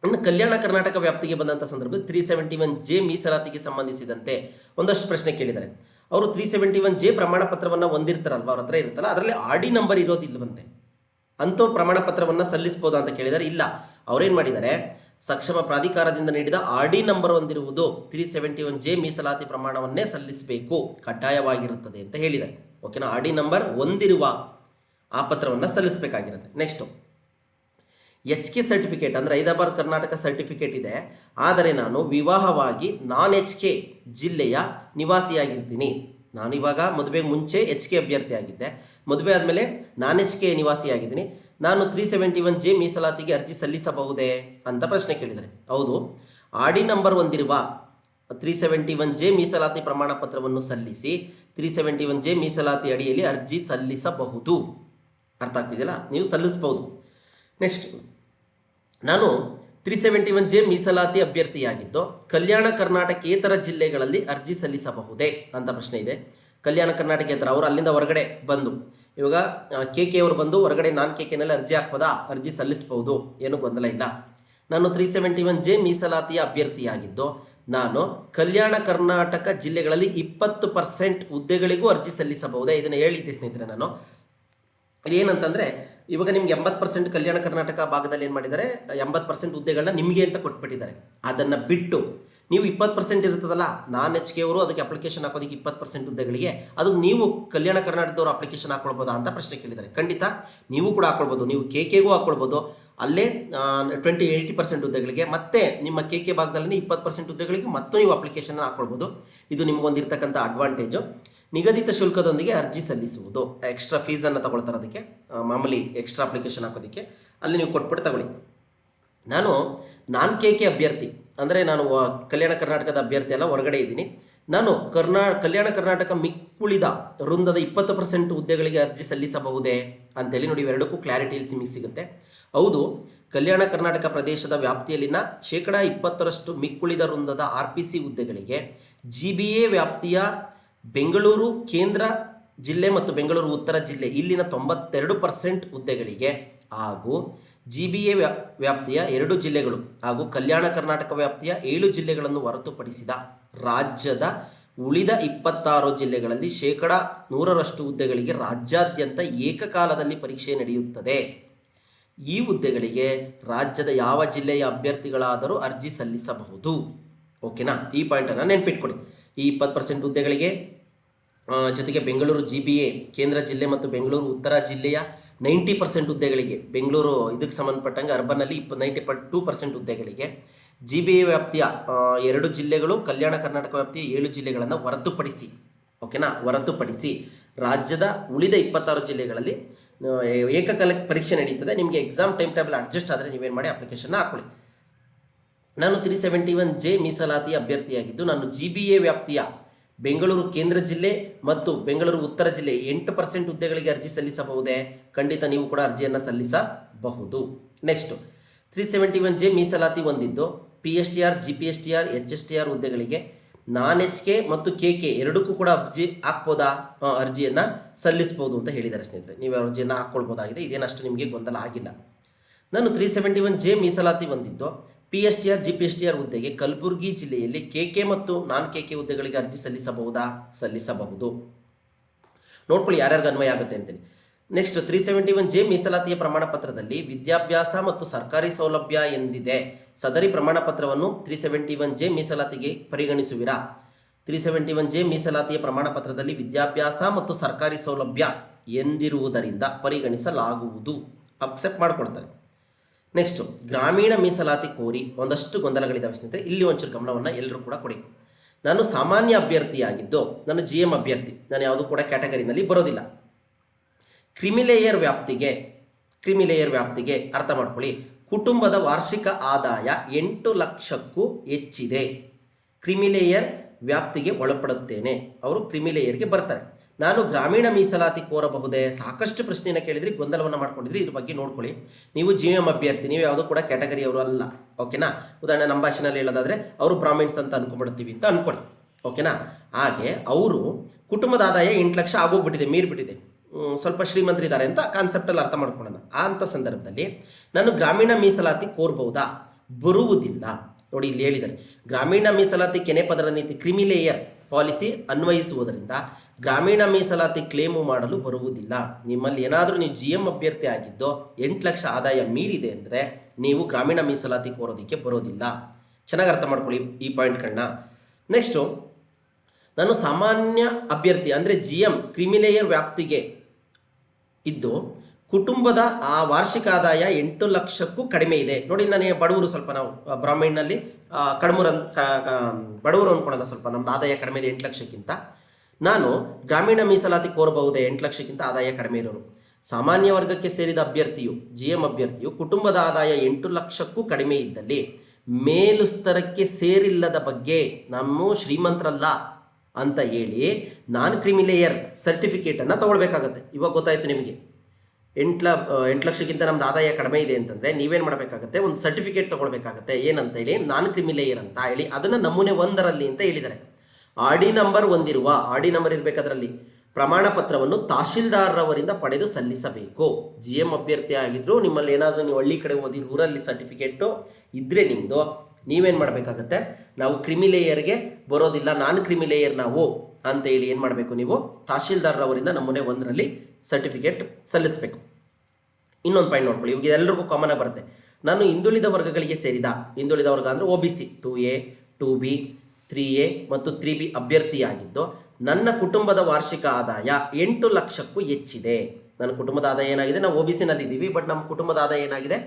ಇನ್ನು ಕಲ್ಯಾಣ ಕರ್ನಾಟಕ ವ್ಯಾಪ್ತಿಗೆ ಬಂದಂತ ಸಂದರ್ಭದಲ್ಲಿ 371J ಮೀಸಲಾತಿಗೆ ಸಂಬಂಧಿಸಿದಂತೆ ಒಂದಷ್ಟು ಪ್ರಶ್ನೆ ಕೇಳಿದ್ದಾರೆ. ಅವರು 371J ಪ್ರಮಾಣ ಪತ್ರವನ್ನ ಹೊಂದಿರ್ತಾರಲ್ವಾ, ಅವ್ರ ಹತ್ರ ಇರುತ್ತಲ್ಲ, ಅದರಲ್ಲಿ RD ನಂಬರ್ ಇರೋದಿಲ್ವಂತೆ. ಅಂತೂ ಪ್ರಮಾಣ ಪತ್ರವನ್ನ ಸಲ್ಲಿಸಬಹುದಾ ಅಂತ ಕೇಳಿದರೆ ಇಲ್ಲ. ಅವ್ರೇನ್ ಮಾಡಿದ್ದಾರೆ, ಸಕ್ಷಮ ಪ್ರಾಧಿಕಾರದಿಂದ ನೀಡಿದ RD ನಂಬರ್ ಹೊಂದಿರುವುದು 371J ಮೀಸಲಾತಿ ಪ್ರಮಾಣವನ್ನೇ ಸಲ್ಲಿಸಬೇಕು, ಕಡ್ಡಾಯವಾಗಿರುತ್ತದೆ ಅಂತ ಹೇಳಿದ್ದಾರೆ. ಓಕೆನಾ, RD ನಂಬರ್ ಹೊಂದಿರುವ ಆ ಪತ್ರವನ್ನ ಸಲ್ಲಿಸಬೇಕಾಗಿರುತ್ತೆ. ನೆಕ್ಸ್ಟ್, HK ಸರ್ಟಿಫಿಕೇಟ್ ಅಂದ್ರೆ ಹೈದರಾಬಾದ್ ಕರ್ನಾಟಕ ಸರ್ಟಿಫಿಕೇಟ್ ಇದೆ, ಆದರೆ ನಾನು ವಿವಾಹವಾಗಿ ನಾನ್ HK ಜಿಲ್ಲೆಯ ನಿವಾಸಿಯಾಗಿರ್ತೀನಿ. ನಾನು ಇವಾಗ ಮದುವೆ ಮುಂಚೆ HK ಅಭ್ಯರ್ಥಿ ಆಗಿದ್ದೆ, ಮದುವೆ ಆದಮೇಲೆ ನಾನ್ HK ನಿವಾಸಿಯಾಗಿದ್ದೀನಿ, ನಾನು 371J ಮೀಸಲಾತಿಗೆ ಅರ್ಜಿ ಸಲ್ಲಿಸಬಹುದೇ ಅಂತ ಪ್ರಶ್ನೆ ಕೇಳಿದರೆ, ಹೌದು, RD ನಂಬರ್ ಹೊಂದಿರುವ 371J ಮೀಸಲಾತಿ ಪ್ರಮಾಣ ಪತ್ರವನ್ನು ಸಲ್ಲಿಸಿ 371J ಮೀಸಲಾತಿ ಅಡಿಯಲ್ಲಿ ಅರ್ಜಿ ಸಲ್ಲಿಸಬಹುದು. ಅರ್ಥ ಆಗ್ತಿದೆಯಲ್ಲ, ನೀವು ಸಲ್ಲಿಸಬಹುದು. ನೆಕ್ಸ್ಟ್, ನಾನು 371J ಮೀಸಲಾತಿ ಅಭ್ಯರ್ಥಿಯಾಗಿದ್ದು ಕಲ್ಯಾಣ ಕರ್ನಾಟಕೇತರ ಜಿಲ್ಲೆಗಳಲ್ಲಿ ಅರ್ಜಿ ಸಲ್ಲಿಸಬಹುದೇ ಅಂತ ಪ್ರಶ್ನೆ ಇದೆ. ಕಲ್ಯಾಣ ಕರ್ನಾಟಕೇತರ ಅವರು ಅಲ್ಲಿಂದ ಹೊರಗಡೆ ಬಂದು, ಇವಾಗ KK ಅವರು ಬಂದು ಹೊರಗಡೆ ನಾನ್ KK ನಲ್ಲಿ ಅರ್ಜಿ ಹಾಕ್ಬೋದಾ, ಅರ್ಜಿ ಸಲ್ಲಿಸಬಹುದು, ಏನು ಗೊಂದಲ ಇಲ್ಲ. ನಾನು 371J ಮೀಸಲಾತಿಯ ಅಭ್ಯರ್ಥಿಯಾಗಿದ್ದು ನಾನು ಕಲ್ಯಾಣ ಕರ್ನಾಟಕ ಜಿಲ್ಲೆಗಳಲ್ಲಿ 20% ಹುದ್ದೆಗಳಿಗೂ ಅರ್ಜಿ ಸಲ್ಲಿಸಬಹುದೇ. ಇದನ್ನ ಹೇಳಿದ್ದೆ ಸ್ನೇಹಿತರೆ ನಾನು. ಏನಂತಂದ್ರೆ ಇವಾಗ ನಿಮ್ಗೆ 80% ಕಲ್ಯಾಣ ಕರ್ನಾಟಕ ಭಾಗದಲ್ಲಿ ಏನ್ ಮಾಡಿದ್ದಾರೆ, 80% ಹುದ್ದೆಗಳನ್ನ ನಿಮಗೆ ಅಂತ ಕೊಟ್ಬಿಟ್ಟಿದ್ದಾರೆ. ಅದನ್ನ ಬಿಟ್ಟು ನೀವು 20% ಇರ್ತದಲ್ಲ, ನಾನ್ HK ಅವರು ಅದಕ್ಕೆ ಅಪ್ಲಿಕೇಶನ್ ಹಾಕೋದಕ್ಕೆ 20% ಹುದ್ದೆಗಳಿಗೆ, ಅದು ನೀವು ಕಲ್ಯಾಣ ಕರ್ನಾಟಕದವರು ಅಪ್ಲಿಕೇಶನ್ ಹಾಕೊಳ್ಬೋದಾ ಅಂತ ಪ್ರಶ್ನೆ ಕೇಳಿದ್ದಾರೆ. ಖಂಡಿತ ನೀವು ಕೂಡ ಹಾಕೊಳ್ಬೋದು, ನೀವು KKಗೂ ಹಾಕೊಳ್ಬೋದು, ಅಲ್ಲೇ 80% ಹುದ್ದೆಗಳಿಗೆ, ಮತ್ತೆ ನಿಮ್ಮ ಕೆ ಭಾಗದಲ್ಲಿ 20% ಹುದ್ದೆಗಳಿಗೆ ಮತ್ತು ನೀವು ಅಪ್ಲಿಕೇಶನ್ ಹಾಕೊಳ್ಬೋದು. ಇದು ನಿಮಗೊಂದಿರ್ತಕ್ಕಂಥ ಅಡ್ವಾಂಟೇಜು. ನಿಗದಿತ ಶುಲ್ಕದೊಂದಿಗೆ ಅರ್ಜಿ ಸಲ್ಲಿಸುವುದು, ಎಕ್ಸ್ಟ್ರಾ ಫೀಸನ್ನು ತಗೊಳ್ತಾರೆ ಅದಕ್ಕೆ, ಮಾಮೂಲಿ ಎಕ್ಸ್ಟ್ರಾ ಅಪ್ಲಿಕೇಶನ್ ಹಾಕೋದಕ್ಕೆ, ಅಲ್ಲಿ ನೀವು ಕೊಟ್ಬಿಟ್ಟು ತಗೊಳ್ಳಿ. ನಾನು ಕೆ ಅಭ್ಯರ್ಥಿ, ಅಂದರೆ ನಾನು ಕಲ್ಯಾಣ ಕರ್ನಾಟಕದ ಅಭ್ಯರ್ಥಿ ಅಲ್ಲ, ಹೊರಗಡೆ ಇದ್ದೀನಿ. ನಾನು ಕಲ್ಯಾಣ ಕರ್ನಾಟಕ ಮಿಕ್ಕುಳಿದ ವೃಂದದ 20% ಹುದ್ದೆಗಳಿಗೆ ಅರ್ಜಿ ಸಲ್ಲಿಸಬಹುದೇ ಅಂತೇಳಿ ನೋಡಿ, ಇವೆರಡಕ್ಕೂ ಕ್ಲಾರಿಟಿ ಇಲ್ಲಿ ನಿಮಗೆ ಸಿಗುತ್ತೆ. ಹೌದು, ಕಲ್ಯಾಣ ಕರ್ನಾಟಕ ಪ್ರದೇಶದ ವ್ಯಾಪ್ತಿಯಲ್ಲಿನ 20% ಮಿಕ್ಕುಳಿದ ವೃಂದದ RPC ಹುದ್ದೆಗಳಿಗೆ GBA ವ್ಯಾಪ್ತಿಯ ಬೆಂಗಳೂರು ಕೇಂದ್ರ ಜಿಲ್ಲೆ ಮತ್ತು ಬೆಂಗಳೂರು ಉತ್ತರ ಜಿಲ್ಲೆ ಇಲ್ಲಿನ 92% ಹುದ್ದೆಗಳಿಗೆ ಹಾಗೂ GBA ವ್ಯಾಪ್ತಿಯ 2 ಜಿಲ್ಲೆಗಳು ಹಾಗೂ ಕಲ್ಯಾಣ ಕರ್ನಾಟಕ ವ್ಯಾಪ್ತಿಯ 7 ಜಿಲ್ಲೆಗಳನ್ನು ಹೊರತುಪಡಿಸಿದ ರಾಜ್ಯದ ಉಳಿದ 26 ಜಿಲ್ಲೆಗಳಲ್ಲಿ 100% ಹುದ್ದೆಗಳಿಗೆ ರಾಜ್ಯಾದ್ಯಂತ ಏಕಕಾಲದಲ್ಲಿ ಪರೀಕ್ಷೆ ನಡೆಯುತ್ತದೆ. ಈ ಹುದ್ದೆಗಳಿಗೆ ರಾಜ್ಯದ ಯಾವ ಜಿಲ್ಲೆಯ ಅಭ್ಯರ್ಥಿಗಳಾದರೂ ಅರ್ಜಿ ಸಲ್ಲಿಸಬಹುದು. ಓಕೆನಾ, ಈ ಪಾಯಿಂಟನ್ನು ನೆನ್ಪಿಟ್ಕೊಳ್ಳಿ. ಈ 20% ಹುದ್ದೆಗಳಿಗೆ ಜೊತೆಗೆ ಬೆಂಗಳೂರು GBA ಕೇಂದ್ರ ಜಿಲ್ಲೆ ಮತ್ತು ಬೆಂಗಳೂರು ಉತ್ತರ ಜಿಲ್ಲೆಯ 90% ಹುದ್ದೆಗಳಿಗೆ, ಬೆಂಗಳೂರು ಇದಕ್ಕೆ ಸಂಬಂಧಪಟ್ಟಂಗೆ ಅರ್ಬನ್ನಲ್ಲಿ 92% ಹುದ್ದೆಗಳಿಗೆ, GBA ವ್ಯಾಪ್ತಿಯ 2 ಜಿಲ್ಲೆಗಳು, ಕಲ್ಯಾಣ ಕರ್ನಾಟಕ ವ್ಯಾಪ್ತಿಯ 7 ಜಿಲ್ಲೆಗಳನ್ನು ಹೊರತುಪಡಿಸಿ, ಓಕೆನಾ, ಹೊರತುಪಡಿಸಿ ರಾಜ್ಯದ ಉಳಿದ 26 ಜಿಲ್ಲೆಗಳಲ್ಲಿ ಏಕಕಾಲ ಪರೀಕ್ಷೆ ನಡೀತದೆ. ನಿಮಗೆ ಎಕ್ಸಾಮ್ ಟೈಮ್ ಟೇಬಲ್ ಅಡ್ಜಸ್ಟ್ ಆದರೆ ನೀವೇನು ಮಾಡಿ ಅಪ್ಲಿಕೇಶನ್ ಹಾಕೊಳ್ಳಿ. ನಾನು 371J ಮೀಸಲಾತಿ ಅಭ್ಯರ್ಥಿಯಾಗಿದ್ದು, ನಾನು GBA ವ್ಯಾಪ್ತಿಯ ಬೆಂಗಳೂರು ಕೇಂದ್ರ ಜಿಲ್ಲೆ ಮತ್ತು ಬೆಂಗಳೂರು ಉತ್ತರ ಜಿಲ್ಲೆ 8% ಹುದ್ದೆಗಳಿಗೆ ಅರ್ಜಿ ಸಲ್ಲಿಸಬಹುದೇ? ಖಂಡಿತ ನೀವು ಕೂಡ ಅರ್ಜಿಯನ್ನು ಸಲ್ಲಿಸಬಹುದು. ನೆಕ್ಸ್ಟ್, 371J ಮೀಸಲಾತಿ ಹೊಂದಿದ್ದು PSTR, GPSTR, HSTR ಹುದ್ದೆಗಳಿಗೆ ನಾನ್ HK ಮತ್ತು KK ಎರಡಕ್ಕೂ ಕೂಡ ಅರ್ಜಿ ಹಾಕ್ಬೋದಾ? ಅರ್ಜಿಯನ್ನು ಸಲ್ಲಿಸಬಹುದು ಅಂತ ಹೇಳಿದ್ದಾರೆ ಸ್ನೇಹಿತರೆ. ನೀವು ಅರ್ಜಿಯನ್ನು ಹಾಕ್ಕೊಳ್ಬೋದಾಗಿದೆ, ಇದೇನಷ್ಟು ನಿಮಗೆ ಗೊಂದಲ ಆಗಿಲ್ಲ. ನಾನು 371J ಮೀಸಲಾತಿ ಹೊಂದಿದ್ದು PSTR, GPSTR ಹುದ್ದೆಗೆ ಕಲಬುರಗಿ ಜಿಲ್ಲೆಯಲ್ಲಿ KK ಮತ್ತು ನಾನ್ KK ಹುದ್ದೆಗಳಿಗೆ ಅರ್ಜಿ ಸಲ್ಲಿಸಬಹುದಾ? ಸಲ್ಲಿಸಬಹುದು. ನೋಡ್ಕೊಳ್ಳಿ ಯಾರ್ಯಾರಿಗೆ ಅನ್ವಯ ಆಗುತ್ತೆ ಅಂತೇಳಿ. ನೆಕ್ಸ್ಟ್, 371J ಮೀಸಲಾತಿಯ ಪ್ರಮಾಣ ಪತ್ರದಲ್ಲಿ ವಿದ್ಯಾಭ್ಯಾಸ ಮತ್ತು ಸರ್ಕಾರಿ ಸೌಲಭ್ಯ ಎಂದಿದೆ. ಸದರಿ ಪ್ರಮಾಣ ಪತ್ರವನ್ನು 371J ಮೀಸಲಾತಿಗೆ ಪರಿಗಣಿಸುವಿರಾ? 371J ಮೀಸಲಾತಿಯ ಪ್ರಮಾಣ ಪತ್ರದಲ್ಲಿ ವಿದ್ಯಾಭ್ಯಾಸ ಮತ್ತು ಸರ್ಕಾರಿ ಸೌಲಭ್ಯ ಎಂದಿರುವುದರಿಂದ ಪರಿಗಣಿಸಲಾಗುವುದು. ಅಕ್ಸೆಪ್ಟ್ ಮಾಡ್ಕೊಳ್ತಾರೆ. ನೆಕ್ಸ್ಟ್, ಗ್ರಾಮೀಣ ಮೀಸಲಾತಿ ಕೋರಿ ಒಂದಷ್ಟು ಗೊಂದಲಗಳಿದ್ದಾವೆ ಸ್ನೇಹಿತರೆ. ಇಲ್ಲಿ ಒಂಚೂರು ಗಮನವನ್ನು ಎಲ್ಲರೂ ಕೂಡ ಕೊಡಿ. ನಾನು ಸಾಮಾನ್ಯ ಅಭ್ಯರ್ಥಿಯಾಗಿದ್ದು, ನಾನು GM ಅಭ್ಯರ್ಥಿ, ನಾನು ಯಾವುದು ಕೂಡ ಕ್ಯಾಟಗರಿನಲ್ಲಿ ಬರೋದಿಲ್ಲ. ಕ್ರಿಮಿಲೇಯರ್ ವ್ಯಾಪ್ತಿಗೆ ಅರ್ಥ ಮಾಡ್ಕೊಳ್ಳಿ, ಕುಟುಂಬದ ವಾರ್ಷಿಕ ಆದಾಯ 8 ಲಕ್ಷಕ್ಕೂ ಹೆಚ್ಚಿದೆ. ಕ್ರಿಮಿಲೇಯರ್ ವ್ಯಾಪ್ತಿಗೆ ಒಳಪಡುತ್ತೇನೆ, ಅವರು ಕ್ರಿಮಿಲೇಯರ್ಗೆ ಬರ್ತಾರೆ. ನಾನು ಗ್ರಾಮೀಣ ಮೀಸಲಾತಿ ಕೋರಬಹುದೇ? ಸಾಕಷ್ಟು ಪ್ರಶ್ನೆಯನ್ನು ಕೇಳಿದ್ರಿ, ಗೊಂದಲವನ್ನು ಮಾಡ್ಕೊಂಡಿದ್ರಿ. ಇದ್ರ ಬಗ್ಗೆ ನೋಡ್ಕೊಳ್ಳಿ. ನೀವು GM ಅಭ್ಯರ್ಥಿ, ನೀವು ಯಾವುದು ಕೂಡ ಕ್ಯಾಟಗರಿಯವರು ಅಲ್ಲ. ಓಕೆನಾ, ಉದಾಹರಣೆ ನಮ್ಮ ಭಾಷೆನಲ್ಲಿ ಹೇಳೋದಾದ್ರೆ ಅವರು ಬ್ರಾಹ್ಮಿಣ್ಸ್ ಅಂತ ಅನ್ಕೊಂಡ್ಬಿಡ್ತೀವಿ ಅಂತ ಅನ್ಕೊಳ್ಳಿ. ಓಕೆನಾ, ಹಾಗೆ ಅವರು ಕುಟುಂಬದ ಆದಾಯ 8 ಲಕ್ಷ ಆಗೋಗ್ಬಿಟ್ಟಿದೆ, ಮೀರ್ಬಿಟ್ಟಿದೆ, ಸ್ವಲ್ಪ ಶ್ರೀಮಂತರಿದ್ದಾರೆ ಅಂತ ಕಾನ್ಸೆಪ್ಟಲ್ಲಿ ಅರ್ಥ ಮಾಡ್ಕೊಳ್ಳೋಣ. ಅಂತ ಸಂದರ್ಭದಲ್ಲಿ ನಾನು ಗ್ರಾಮೀಣ ಮೀಸಲಾತಿ ಕೋರಬಹುದಾ? ಬರುವುದಿಲ್ಲ. ನೋಡಿ, ಇಲ್ಲಿ ಹೇಳಿದ್ದಾರೆ ಗ್ರಾಮೀಣ ಮೀಸಲಾತಿ ಕೆನೆ ಪದರ ನೀತಿ ಕ್ರಿಮಿಲೇಯರ್ ಪಾಲಿಸಿ ಅನ್ವಯಿಸುವುದರಿಂದ ಗ್ರಾಮೀಣ ಮೀಸಲಾತಿ ಕ್ಲೇಮು ಮಾಡಲು ಬರುವುದಿಲ್ಲ. ನಿಮ್ಮಲ್ಲಿ ಏನಾದರೂ ನೀವು GM ಅಭ್ಯರ್ಥಿ ಆಗಿದ್ದು 8 ಲಕ್ಷ ಆದಾಯ ಮೀರಿದೆ ಅಂದರೆ ನೀವು ಗ್ರಾಮೀಣ ಮೀಸಲಾತಿ ಕೋರೋದಕ್ಕೆ ಬರೋದಿಲ್ಲ. ಚೆನ್ನಾಗಿ ಅರ್ಥ ಮಾಡ್ಕೊಳ್ಳಿ ಈ ಪಾಯಿಂಟ್ಗಳನ್ನ. ನೆಕ್ಸ್ಟು, ನಾನು ಸಾಮಾನ್ಯ ಅಭ್ಯರ್ಥಿ ಅಂದರೆ GM ಕ್ರಿಮಿಲೇಯರ್ ವ್ಯಾಪ್ತಿಗೆ ಇದ್ದು ಕುಟುಂಬದ ವಾರ್ಷಿಕ ಆದಾಯ 8 ಲಕ್ಷಕ್ಕೂ ಕಡಿಮೆ ಇದೆ. ನೋಡಿ, ನನಗೆ ಬಡವರು, ಸ್ವಲ್ಪ ನಾವು ಬ್ರಾಹ್ಮಣನಲ್ಲಿ ಬಡವರು ಅನ್ಕೊಳ್ಳೋಣ, ಸ್ವಲ್ಪ ನಮ್ದು ಆದಾಯ ಕಡಿಮೆ ಇದೆ 8 ಲಕ್ಷಕ್ಕಿಂತ. ನಾನು ಗ್ರಾಮೀಣ ಮೀಸಲಾತಿ ಕೋರಬಹುದೇ? 8 ಲಕ್ಷಕ್ಕಿಂತ ಆದಾಯ ಕಡಿಮೆ ಇರೋರು. ಸಾಮಾನ್ಯ ವರ್ಗಕ್ಕೆ ಸೇರಿದ ಅಭ್ಯರ್ಥಿಯು, GM ಅಭ್ಯರ್ಥಿಯು ಕುಟುಂಬದ ಆದಾಯ 8 ಲಕ್ಷಕ್ಕೂ ಕಡಿಮೆ ಇದ್ದಲ್ಲಿ ಮೇಲು ಸ್ತರಕ್ಕೆ ಸೇರಿಲ್ಲದ ಬಗ್ಗೆ ನಮ್ಮ ಶ್ರೀಮಂತರಲ್ಲ ಅಂತ ಹೇಳಿ ನಾನ್ ಕ್ರಿಮಿಲೇಯರ್ ಸರ್ಟಿಫಿಕೇಟ್ ಅನ್ನ ತಗೊಳ್ಬೇಕಾಗತ್ತೆ. ಇವಾಗ ಗೊತ್ತಾಯ್ತು ನಿಮಗೆ, 8 ಲಕ್ಷಕ್ಕಿಂತ ನಮ್ದು ಆದಾಯ ಕಡಿಮೆ ಇದೆ ಅಂತಂದ್ರೆ ನೀವೇನ್ ಮಾಡಬೇಕಾಗತ್ತೆ? ಒಂದು ಸರ್ಟಿಫಿಕೇಟ್ ತಗೊಳ್ಬೇಕಾಗತ್ತೆ. ಏನಂತ ಹೇಳಿ? ನಾನ್ ಕ್ರಿಮಿಲೇಯರ್ ಅಂತ ಹೇಳಿ, ಅದನ್ನ ನಮೂನೆ 1ರಲ್ಲಿ ಅಂತ ಹೇಳಿದ್ದಾರೆ. RD ನಂಬರ್ ಹೊಂದಿರುವ, RD ನಂಬರ್ ಇರಬೇಕಾದ್ರಲ್ಲಿ ಪ್ರಮಾಣ ಪತ್ರವನ್ನು ತಹಶೀಲ್ದಾರರವರಿಂದ ಪಡೆದು ಸಲ್ಲಿಸಬೇಕು. GM ಅಭ್ಯರ್ಥಿ ಆಗಿದ್ರು, ನಿಮ್ಮಲ್ಲಿ ಏನಾದರೂ ನೀವು ಹಳ್ಳಿ ಕಡೆ ಓದಿ ರೂರಲ್ಲಿ ಸರ್ಟಿಫಿಕೇಟು ಇದ್ರೆ ನಿಮ್ಮದು, ನೀವೇನು ಮಾಡಬೇಕಾಗತ್ತೆ? ನಾವು ಕ್ರಿಮಿಲೇಯರ್ಗೆ ಬರೋದಿಲ್ಲ, ನಾನ್ ಕ್ರಿಮಿಲೇಯರ್ ನಾವು ಅಂತ ಹೇಳಿ ಏನು ಮಾಡಬೇಕು? ನೀವು ತಹಶೀಲ್ದಾರರವರಿಂದ ನಮೂನೆ 1ರಲ್ಲಿ ಸರ್ಟಿಫಿಕೇಟ್ ಸಲ್ಲಿಸಬೇಕು. ಇನ್ನೊಂದು ಪಾಯಿಂಟ್ ನೋಡ್ಕೊಳ್ಳಿ, ಇವಾಗ ಎಲ್ಲರಿಗೂ ಕಾಮನ್ ಆಗಿ ಬರುತ್ತೆ. ನಾನು ಹಿಂದುಳಿದ ವರ್ಗಗಳಿಗೆ ಸೇರಿದ, ಹಿಂದುಳಿದ ವರ್ಗ ಅಂದರೆ OBC 2A, 2B, 3A ಮತ್ತು 3B ಅಭ್ಯರ್ಥಿಯಾಗಿದ್ದು ನನ್ನ ಕುಟುಂಬದ ವಾರ್ಷಿಕ ಆದಾಯ 8 ಲಕ್ಷಕ್ಕೂ ಹೆಚ್ಚಿದೆ. ನನ್ನ ಕುಟುಂಬದ ಆದಾಯ ಏನಾಗಿದೆ? ನಾವು OBC ನಲ್ಲಿ ಇದ್ದೀವಿ, ಬಟ್ ನಮ್ಮ ಕುಟುಂಬದ ಆದಾಯ ಏನಾಗಿದೆ?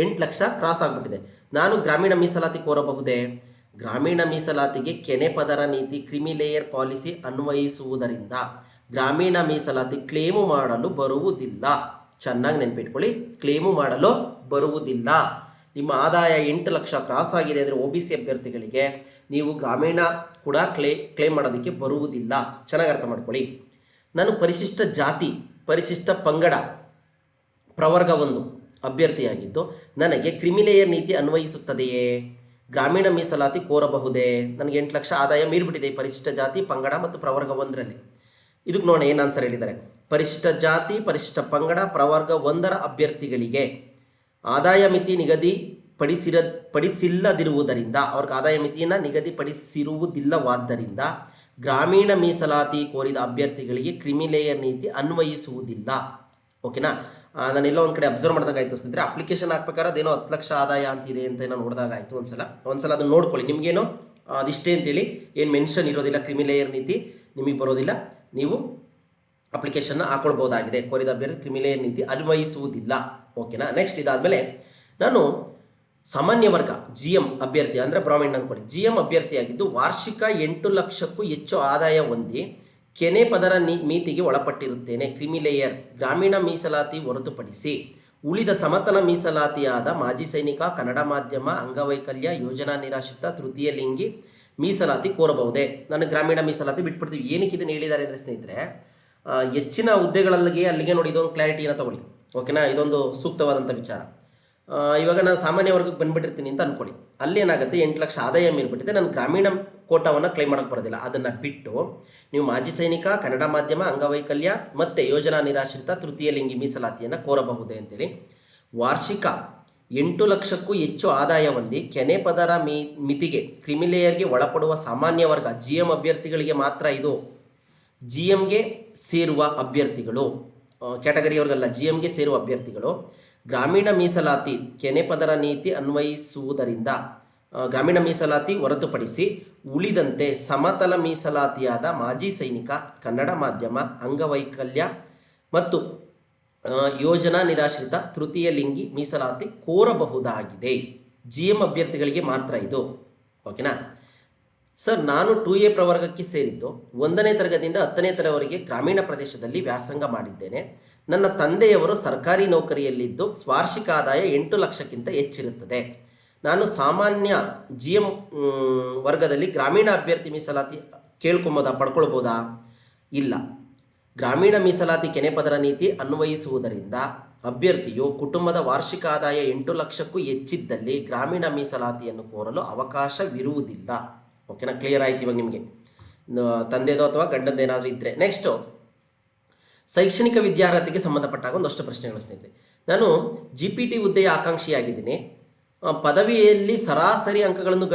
8 ಲಕ್ಷ ಕ್ರಾಸ್ ಆಗಿಬಿಟ್ಟಿದೆ. ನಾನು ಗ್ರಾಮೀಣ ಮೀಸಲಾತಿ ಕೋರಬಹುದೇ? ಗ್ರಾಮೀಣ ಮೀಸಲಾತಿಗೆ ಕೆನೆ ಪದರ ನೀತಿ ಕ್ರಿಮಿ ಲೇಯರ್ ಪಾಲಿಸಿ ಅನ್ವಯಿಸುವುದರಿಂದ ಗ್ರಾಮೀಣ ಮೀಸಲಾತಿ ಕ್ಲೇಮು ಮಾಡಲು ಬರುವುದಿಲ್ಲ. ಚೆನ್ನಾಗಿ ನೆನ್ಪಿಟ್ಕೊಳ್ಳಿ, ಕ್ಲೇಮು ಮಾಡಲು ಬರುವುದಿಲ್ಲ. ನಿಮ್ಮ ಆದಾಯ 8 ಲಕ್ಷ ಕ್ರಾಸ್ ಆಗಿದೆ ಅಂದರೆ OBC ಅಭ್ಯರ್ಥಿಗಳಿಗೆ ನೀವು ಗ್ರಾಮೀಣ ಕೂಡ ಕ್ಲೇಮ್ ಮಾಡೋದಕ್ಕೆ ಬರುವುದಿಲ್ಲ. ಚೆನ್ನಾಗಿ ಅರ್ಥ ಮಾಡ್ಕೊಳ್ಳಿ. ನಾನು ಪರಿಶಿಷ್ಟ ಜಾತಿ, ಪರಿಶಿಷ್ಟ ಪಂಗಡ, ಪ್ರವರ್ಗ 1 ಅಭ್ಯರ್ಥಿಯಾಗಿದ್ದು ನನಗೆ ಕ್ರಿಮಿಲೇಯರ್ ನೀತಿ ಅನ್ವಯಿಸುತ್ತದೆಯೇ? ಗ್ರಾಮೀಣ ಮೀಸಲಾತಿ ಕೋರಬಹುದೇ? ನನಗೆ 8 ಲಕ್ಷ ಆದಾಯ ಮೀರಿಬಿಟ್ಟಿದೆ ಪರಿಶಿಷ್ಟ ಜಾತಿ, ಪಂಗಡ ಮತ್ತು ಪ್ರವರ್ಗ 1ರಲ್ಲಿ. ಇದಕ್ಕೆ ನೋಡೋಣ ಏನು ಆನ್ಸರ್ ಹೇಳಿದ್ದಾರೆ. ಪರಿಶಿಷ್ಟ ಜಾತಿ, ಪರಿಶಿಷ್ಟ ಪಂಗಡ, ಪ್ರವರ್ಗ 1ರ ಅಭ್ಯರ್ಥಿಗಳಿಗೆ ಆದಾಯ ಮಿತಿ ಪಡಿಸಿಲ್ಲದಿರುವುದರಿಂದ, ಅವ್ರಿಗೆ ಆದಾಯ ಮಿತಿಯನ್ನು ನಿಗದಿಪಡಿಸಿರುವುದಿಲ್ಲವಾದ್ದರಿಂದ ಗ್ರಾಮೀಣ ಮೀಸಲಾತಿ ಕೋರಿದ ಅಭ್ಯರ್ಥಿಗಳಿಗೆ ಕ್ರಿಮಿಲೇಯರ್ ನೀತಿ ಅನ್ವಯಿಸುವುದಿಲ್ಲ. ಓಕೆನಾ? ನಾನೆಲ್ಲೋ ಒಂದು ಕಡೆ ಅಬ್ಸರ್ವ್ ಮಾಡಿದಾಗಾಯ್ತು ಸ್ನೇಹಿತರೆ. ಅಪ್ಲಿಕೇಶನ್ ಹಾಕ್ಬೇಕಾದ್ರೆ ಅದೇನೋ 10 ಲಕ್ಷ ಆದಾಯ ಅಂತಿದೆ ಅಂತ ಏನೋ ನೋಡಿದಾಗಾಯ್ತು ಒಂದ್ಸಲ ಅದನ್ನು ನೋಡ್ಕೊಳ್ಳಿ. ನಿಮಗೇನೋ ಅದಿಷ್ಟೇ ಅಂತೇಳಿ ಏನು ಮೆನ್ಷನ್ ಇರೋದಿಲ್ಲ, ಕ್ರಿಮಿಲೇಯರ್ ನೀತಿ ನಿಮಗೆ ಬರೋದಿಲ್ಲ. ನೀವು ಅಪ್ಲಿಕೇಶನ್ನ ಹಾಕೊಳ್ಬಹುದಾಗಿದೆ. ಕೋರಿದ ಅಭ್ಯರ್ಥಿ ಕ್ರಿಮಿಲೇಯರ್ ನೀತಿ ಅನ್ವಯಿಸುವುದಿಲ್ಲ. ಓಕೆನಾ? ನೆಕ್ಸ್ಟ್ ಇದಾದಮೇಲೆ ನಾನು ಸಾಮಾನ್ಯ ವರ್ಗ GM ಅಭ್ಯರ್ಥಿ ಅಂದರೆ ಬ್ರಾಹ್ಮಣ ಅನ್ಕೊಳ್ಳಿ. GM ಅಭ್ಯರ್ಥಿಯಾಗಿದ್ದು ವಾರ್ಷಿಕ 8 ಲಕ್ಷಕ್ಕೂ ಹೆಚ್ಚು ಆದಾಯ ಹೊಂದಿ ಕೆನೆ ಪದರ ಮಿತಿಗೆ ಒಳಪಟ್ಟಿರುತ್ತೇನೆ. ಕ್ರಿಮಿಲೇಯರ್ ಗ್ರಾಮೀಣ ಮೀಸಲಾತಿ ಹೊರತುಪಡಿಸಿ ಉಳಿದ ಸಮತಲ ಮೀಸಲಾತಿಯಾದ ಮಾಜಿ ಸೈನಿಕ, ಕನ್ನಡ ಮಾಧ್ಯಮ, ಅಂಗವೈಕಲ್ಯ, ಯೋಜನಾ ನಿರಾಶ್ರಿತ, ತೃತೀಯ ಲಿಂಗಿ ಮೀಸಲಾತಿ ಕೋರಬಹುದೇ? ನಾನು ಗ್ರಾಮೀಣ ಮೀಸಲಾತಿ ಬಿಟ್ಬಿಡ್ತೀವಿ. ಏನಕ್ಕೆ ಇದನ್ನು ಹೇಳಿದ್ದಾರೆ ಅಂದರೆ ಸ್ನೇಹಿತರೆ, ಹೆಚ್ಚಿನ ಅಲ್ಲಿಗೆ ನೋಡಿ ಇದೊಂದು ಕ್ಲಾರಿಟಿಯನ್ನು ತಗೊಳ್ಳಿ. ಓಕೆನಾ? ಇದೊಂದು ಸೂಕ್ತವಾದಂಥ ವಿಚಾರ. ಇವಾಗ ನಾನು ಸಾಮಾನ್ಯ ವರ್ಗಕ್ಕೆ ಬಂದ್ಬಿಟ್ಟಿರ್ತೀನಿ ಅಂತ ಅನ್ಕೊಳ್ಳಿ. ಅಲ್ಲಿ ಏನಾಗುತ್ತೆ, 8 ಲಕ್ಷ ಆದಾಯ ಮೀರ್ಬಿಟ್ಟಿದೆ, ನಾನು ಗ್ರಾಮೀಣ ಕೋಟಾವನ್ನು ಕ್ಲೈಮ್ ಮಾಡೋಕ್ಕೆ ಬರೋದಿಲ್ಲ. ಅದನ್ನು ಬಿಟ್ಟು ನೀವು ಮಾಜಿ ಸೈನಿಕ, ಕನ್ನಡ ಮಾಧ್ಯಮ, ಅಂಗವೈಕಲ್ಯ ಮತ್ತು ಯೋಜನಾ ನಿರಾಶ್ರಿತ, ತೃತೀಯ ಲಿಂಗಿ ಮೀಸಲಾತಿಯನ್ನು ಕೋರಬಹುದೇ ಅಂತೇಳಿ. ವಾರ್ಷಿಕ 8 ಲಕ್ಷಕ್ಕೂ ಹೆಚ್ಚು ಆದಾಯ ಹೊಂದಿ ಕೆನೆ ಪದರ ಮಿತಿಗೆ ಕ್ರಿಮಿಲೇಯರ್ಗೆ ಒಳಪಡುವ ಸಾಮಾನ್ಯ ವರ್ಗ GM ಅಭ್ಯರ್ಥಿಗಳಿಗೆ ಮಾತ್ರ ಇದು. GMಗೆ ಸೇರುವ ಅಭ್ಯರ್ಥಿಗಳು, ಕ್ಯಾಟಗರಿಯವ್ರಿಗಲ್ಲ, GMಗೆ ಸೇರುವ ಅಭ್ಯರ್ಥಿಗಳು ಗ್ರಾಮೀಣ ಮೀಸಲಾತಿ ಕೆನೆ ಪದರ ನೀತಿ ಅನ್ವಯಿಸುವುದರಿಂದ ಗ್ರಾಮೀಣ ಮೀಸಲಾತಿ ಹೊರತುಪಡಿಸಿ ಉಳಿದಂತೆ ಸಮತಲ ಮೀಸಲಾತಿಯಾದ ಮಾಜಿ ಸೈನಿಕ, ಕನ್ನಡ ಮಾಧ್ಯಮ, ಅಂಗವೈಕಲ್ಯ ಮತ್ತು ಯೋಜನಾ ನಿರಾಶ್ರಿತ, ತೃತೀಯ ಲಿಂಗಿ ಮೀಸಲಾತಿ ಕೋರಬಹುದಾಗಿದೆ. GM ಅಭ್ಯರ್ಥಿಗಳಿಗೆ ಮಾತ್ರ ಇದು. ಓಕೆನಾ ಸರ್? ನಾನು 2A ಪ್ರವರ್ಗಕ್ಕೆ ಸೇರಿದ್ದು 1ನೇ ತರಗತಿಯಿಂದ 10ನೇ ತರಗತಿವರೆಗೆ ಗ್ರಾಮೀಣ ಪ್ರದೇಶದಲ್ಲಿ ವ್ಯಾಸಂಗ ಮಾಡಿದ್ದೇನೆ. ನನ್ನ ತಂದೆಯವರು ಸರ್ಕಾರಿ ನೌಕರಿಯಲ್ಲಿದ್ದು ವಾರ್ಷಿಕ ಆದಾಯ 8 ಲಕ್ಷಕ್ಕಿಂತ ಹೆಚ್ಚಿರುತ್ತದೆ. ನಾನು ಸಾಮಾನ್ಯ GM ವರ್ಗದಲ್ಲಿ ಗ್ರಾಮೀಣ ಅಭ್ಯರ್ಥಿ ಮೀಸಲಾತಿ ಪಡ್ಕೊಳ್ಬೋದಾ? ಇಲ್ಲ. ಗ್ರಾಮೀಣ ಮೀಸಲಾತಿ ಕೆನೆ ಪದರ ನೀತಿ ಅನ್ವಯಿಸುವುದರಿಂದ ಅಭ್ಯರ್ಥಿಯು ಕುಟುಂಬದ ವಾರ್ಷಿಕ ಆದಾಯ 8 ಲಕ್ಷಕ್ಕೂ ಹೆಚ್ಚಿದ್ದಲ್ಲಿ ಗ್ರಾಮೀಣ ಮೀಸಲಾತಿಯನ್ನು ಕೋರಲು ಅವಕಾಶವಿರುವುದಿಲ್ಲ. ಓಕೆನಾ? ಕ್ಲಿಯರ್ ಆಯ್ತು ಇವಾಗ ನಿಮಗೆ, ತಂದೆದೋ ಅಥವಾ ಗಂಡಂದೇನಾದರೂ ಇದ್ದರೆ. ನೆಕ್ಸ್ಟು ಶೈಕ್ಷಣಿಕ ವಿದ್ಯಾರ್ಹತೆಗೆ ಸಂಬಂಧಪಟ್ಟಾಗ ಒಂದಷ್ಟು ಪ್ರಶ್ನೆಗಳು ಸ್ನೇಹಿತರೆ. ನಾನು GPT ಹುದ್ದೆಯ ಆಕಾಂಕ್ಷಿಯಾಗಿದ್ದೀನಿ. ಪದವಿಯಲ್ಲಿ ಸರಾಸರಿ ಅಂಕಗಳನ್ನು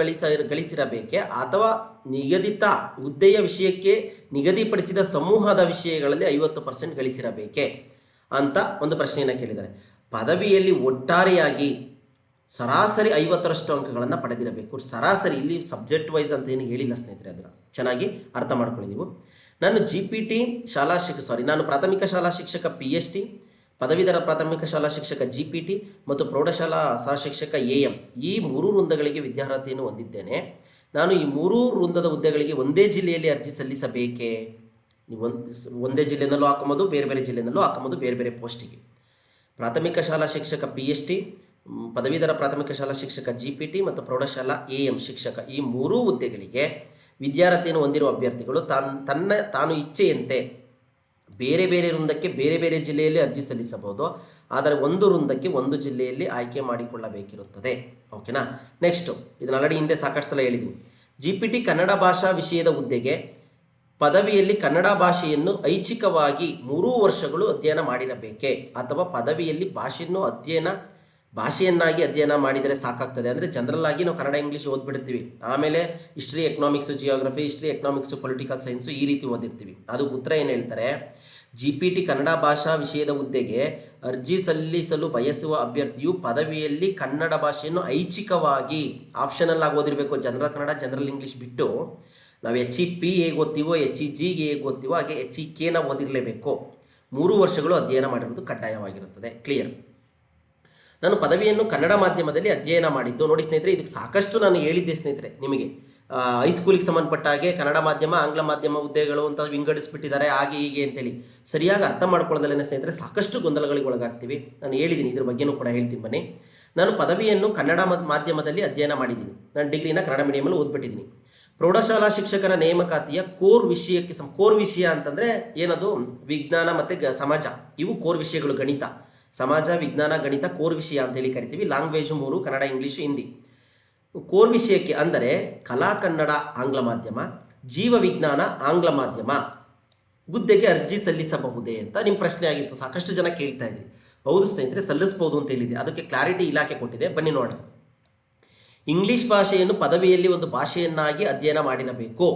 ಗಳಿಸಿರಬೇಕೆ ಅಥವಾ ನಿಗದಿತ ಹುದ್ದೆಯ ವಿಷಯಕ್ಕೆ ನಿಗದಿಪಡಿಸಿದ ಸಮೂಹದ ವಿಷಯಗಳಲ್ಲಿ 50% ಗಳಿಸಿರಬೇಕೆ ಅಂತ ಒಂದು ಪ್ರಶ್ನೆಯನ್ನು ಕೇಳಿದ್ದಾರೆ. ಪದವಿಯಲ್ಲಿ ಒಟ್ಟಾರೆಯಾಗಿ ಸರಾಸರಿ 50ರಷ್ಟು ಅಂಕಗಳನ್ನು ಪಡೆದಿರಬೇಕು. ಸರಾಸರಿ, ಇಲ್ಲಿ ಸಬ್ಜೆಕ್ಟ್ ವೈಸ್ ಅಂತ ಏನು ಹೇಳಿಲ್ಲ ಸ್ನೇಹಿತರೆ, ಅದನ್ನು ಚೆನ್ನಾಗಿ ಅರ್ಥ ಮಾಡ್ಕೊಳ್ಳಿ ನೀವು. ನಾನು ನಾನು ಪ್ರಾಥಮಿಕ ಶಾಲಾ ಶಿಕ್ಷಕ PST, ಪದವೀಧರ ಪ್ರಾಥಮಿಕ ಶಾಲಾ ಶಿಕ್ಷಕ GPT ಮತ್ತು ಪ್ರೌಢಶಾಲಾ ಸಹಶಿಕ್ಷಕ AM ಈ 3 ವೃಂದಗಳಿಗೆ ವಿದ್ಯಾರ್ಹತೆಯನ್ನು ಹೊಂದಿದ್ದೇನೆ. ನಾನು ಈ 3 ವೃಂದದ ಹುದ್ದೆಗಳಿಗೆ ಒಂದೇ ಜಿಲ್ಲೆಯಲ್ಲಿ ಅರ್ಜಿ ಸಲ್ಲಿಸಬೇಕೇ? ನೀವು ಒಂದೇ ಜಿಲ್ಲೆಯಲ್ಲೂ ಹಾಕೋಬೋದು, ಬೇರೆ ಬೇರೆ ಜಿಲ್ಲೆಯಲ್ಲೂ ಹಾಕೋಬೋದು, ಬೇರೆ ಬೇರೆ ಪೋಸ್ಟಿಗೆ. ಪ್ರಾಥಮಿಕ ಶಾಲಾ ಶಿಕ್ಷಕ PST, ಪದವೀಧರ ಪ್ರಾಥಮಿಕ ಶಾಲಾ ಶಿಕ್ಷಕ GPT ಮತ್ತು ಪ್ರೌಢಶಾಲಾ AM ಶಿಕ್ಷಕ ಈ 3 ಹುದ್ದೆಗಳಿಗೆ ವಿದ್ಯಾರ್ಹತೆಯನ್ನು ಹೊಂದಿರುವ ಅಭ್ಯರ್ಥಿಗಳು ತಾನು ಇಚ್ಛೆಯಂತೆ ಬೇರೆ ಬೇರೆ ವೃಂದಕ್ಕೆ ಬೇರೆ ಬೇರೆ ಜಿಲ್ಲೆಯಲ್ಲಿ ಅರ್ಜಿ ಸಲ್ಲಿಸಬಹುದು. ಆದರೆ ಒಂದು ವೃಂದಕ್ಕೆ ಒಂದು ಜಿಲ್ಲೆಯಲ್ಲಿ ಆಯ್ಕೆ ಮಾಡಿಕೊಳ್ಳಬೇಕಿರುತ್ತದೆ. ಓಕೆನಾ? ನೆಕ್ಸ್ಟು, ಇದನ್ನ ಆಲ್ರೆಡಿ ಹಿಂದೆ ಸಾಕಷ್ಟು ಸಲ ಹೇಳಿದ್ದೀನಿ. GPT ಕನ್ನಡ ಭಾಷಾ ವಿಷಯದ ಹುದ್ದೆಗೆ ಪದವಿಯಲ್ಲಿ ಕನ್ನಡ ಭಾಷೆಯನ್ನು ಐಚ್ಛಿಕವಾಗಿ 3 ವರ್ಷಗಳು ಅಧ್ಯಯನ ಮಾಡಿರಬೇಕೆ ಅಥವಾ ಪದವಿಯಲ್ಲಿ ಭಾಷೆಯನ್ನಾಗಿ ಅಧ್ಯಯನ ಮಾಡಿದರೆ ಸಾಕಾಗ್ತದೆ? ಅಂದರೆ ಜನರಲ್ ಆಗಿ ನಾವು ಕನ್ನಡ ಇಂಗ್ಲೀಷ್ ಓದ್ಬಿಡ್ತೀವಿ, ಆಮೇಲೆ history, economics, geography, history, economics, political science ಈ ರೀತಿ ಓದಿರ್ತೀವಿ. ಅದು ಉತ್ತರ ಏನು ಹೇಳ್ತಾರೆ, GPT ಕನ್ನಡ ಭಾಷಾ ವಿಷಯದ ಹುದ್ದೆಗೆ ಅರ್ಜಿ ಸಲ್ಲಿಸಲು ಬಯಸುವ ಅಭ್ಯರ್ಥಿಯು ಪದವಿಯಲ್ಲಿ ಕನ್ನಡ ಭಾಷೆಯನ್ನು ಐಚ್ಛಿಕವಾಗಿ ಆಪ್ಷನಲ್ ಆಗಿ ಓದಿರಬೇಕು. ಜನರಲ್ ಕನ್ನಡ, ಜನರಲ್ ಇಂಗ್ಲೀಷ್ ಬಿಟ್ಟು ನಾವು HEP ಹೇಗೆ ಓದ್ತೀವೋ, HEG ಹೇಗೆ ಓದ್ತೀವೋ ಹಾಗೆ HEK ಓದಿರಲೇಬೇಕು. 3 ವರ್ಷಗಳು ಅಧ್ಯಯನ ಮಾಡಿರುವುದು ಕಡ್ಡಾಯವಾಗಿರುತ್ತದೆ. ಕ್ಲಿಯರ್? ನಾನು ಪದವಿಯನ್ನು ಕನ್ನಡ ಮಾಧ್ಯಮದಲ್ಲಿ ಅಧ್ಯಯನ ಮಾಡಿದ್ದು. ನೋಡಿ ಸ್ನೇಹಿತರೆ, ಇದಕ್ಕೆ ಸಾಕಷ್ಟು ನಾನು ಹೇಳಿದ್ದೆ ಸ್ನೇಹಿತರೆ ನಿಮಗೆ. ಹೈಸ್ಕೂಲಿಗೆ ಸಂಬಂಧಪಟ್ಟ ಹಾಗೆ ಕನ್ನಡ ಮಾಧ್ಯಮ, ಆಂಗ್ಲ ಮಾಧ್ಯಮ ಹುದ್ದೆಗಳು ಅಂತ ವಿಂಗಡಿಸ್ಬಿಟ್ಟಿದ್ದಾರೆ ಹಾಗೆ ಹೀಗೆ ಅಂತೇಳಿ ಸರಿಯಾಗಿ ಅರ್ಥ ಮಾಡ್ಕೊಳ್ಳೋದಲ್ಲೇ ಸ್ನೇಹಿತರೆ ಸಾಕಷ್ಟು ಗೊಂದಲಗಳಿಗೆ ಒಳಗಾಗ್ತೀವಿ. ನಾನು ಹೇಳಿದ್ದೀನಿ, ಇದ್ರ ಬಗ್ಗೆನೂ ಕೂಡ ಹೇಳ್ತೀನಿ ಬನ್ನಿ. ನಾನು ಪದವಿಯನ್ನು ಕನ್ನಡ ಮಾಧ್ಯಮದಲ್ಲಿ ಅಧ್ಯಯನ ಮಾಡಿದ್ದೀನಿ. ನಾನು ಡಿಗ್ರಿನ ಕನ್ನಡ ಮೀಡಿಯಮಲ್ಲಿ ಓದ್ಬಿಟ್ಟಿದ್ದೀನಿ. ಪ್ರೌಢಶಾಲಾ ಶಿಕ್ಷಕರ ನೇಮಕಾತಿಯ ಕೋರ್ ವಿಷಯಕ್ಕೆ ಕೋರ್ ವಿಷಯ ಅಂತಂದ್ರೆ ಏನದು? ವಿಜ್ಞಾನ ಮತ್ತೆ ಸಮಾಜ, ಇವು ಕೋರ್ ವಿಷಯಗಳು. ಗಣಿತ, ಸಮಾಜ, ವಿಜ್ಞಾನ, ಗಣಿತ ಕೋರ್ ವಿಷಯ ಅಂತ ಹೇಳಿ ಕರಿತೀವಿ. Language 3: Kannada, English, Hindi. Core ವಿಷಯಕ್ಕೆ ಅಂದರೆ ಕಲಾ ಕನ್ನಡ ಆಂಗ್ಲ ಮಾಧ್ಯಮ, ಜೀವ ವಿಜ್ಞಾನ ಆಂಗ್ಲ ಮಾಧ್ಯಮ ಹುದ್ದೆಗೆ ಅರ್ಜಿ ಸಲ್ಲಿಸಬಹುದೇ ಅಂತ ನಿಮ್ಮ ಪ್ರಶ್ನೆ ಆಗಿತ್ತು. ಸಾಕಷ್ಟು ಜನ ಕೇಳ್ತಾ ಇದ್ರಿ. ಹೌದು ಸ್ನೇಹಿತರೆ, ಸಲ್ಲಿಸಬಹುದು ಅಂತ ಹೇಳಿದೆ. ಅದಕ್ಕೆ ಕ್ಲಾರಿಟಿ ಇಲಾಖೆ ಕೊಟ್ಟಿದೆ, ಬನ್ನಿ ನೋಡೋಣ. ಇಂಗ್ಲಿಷ್ ಭಾಷೆಯನ್ನು ಪದವಿಯಲ್ಲಿ ಒಂದು ಭಾಷೆಯನ್ನಾಗಿ ಅಧ್ಯಯನ ಮಾಡಿರಬೇಕು.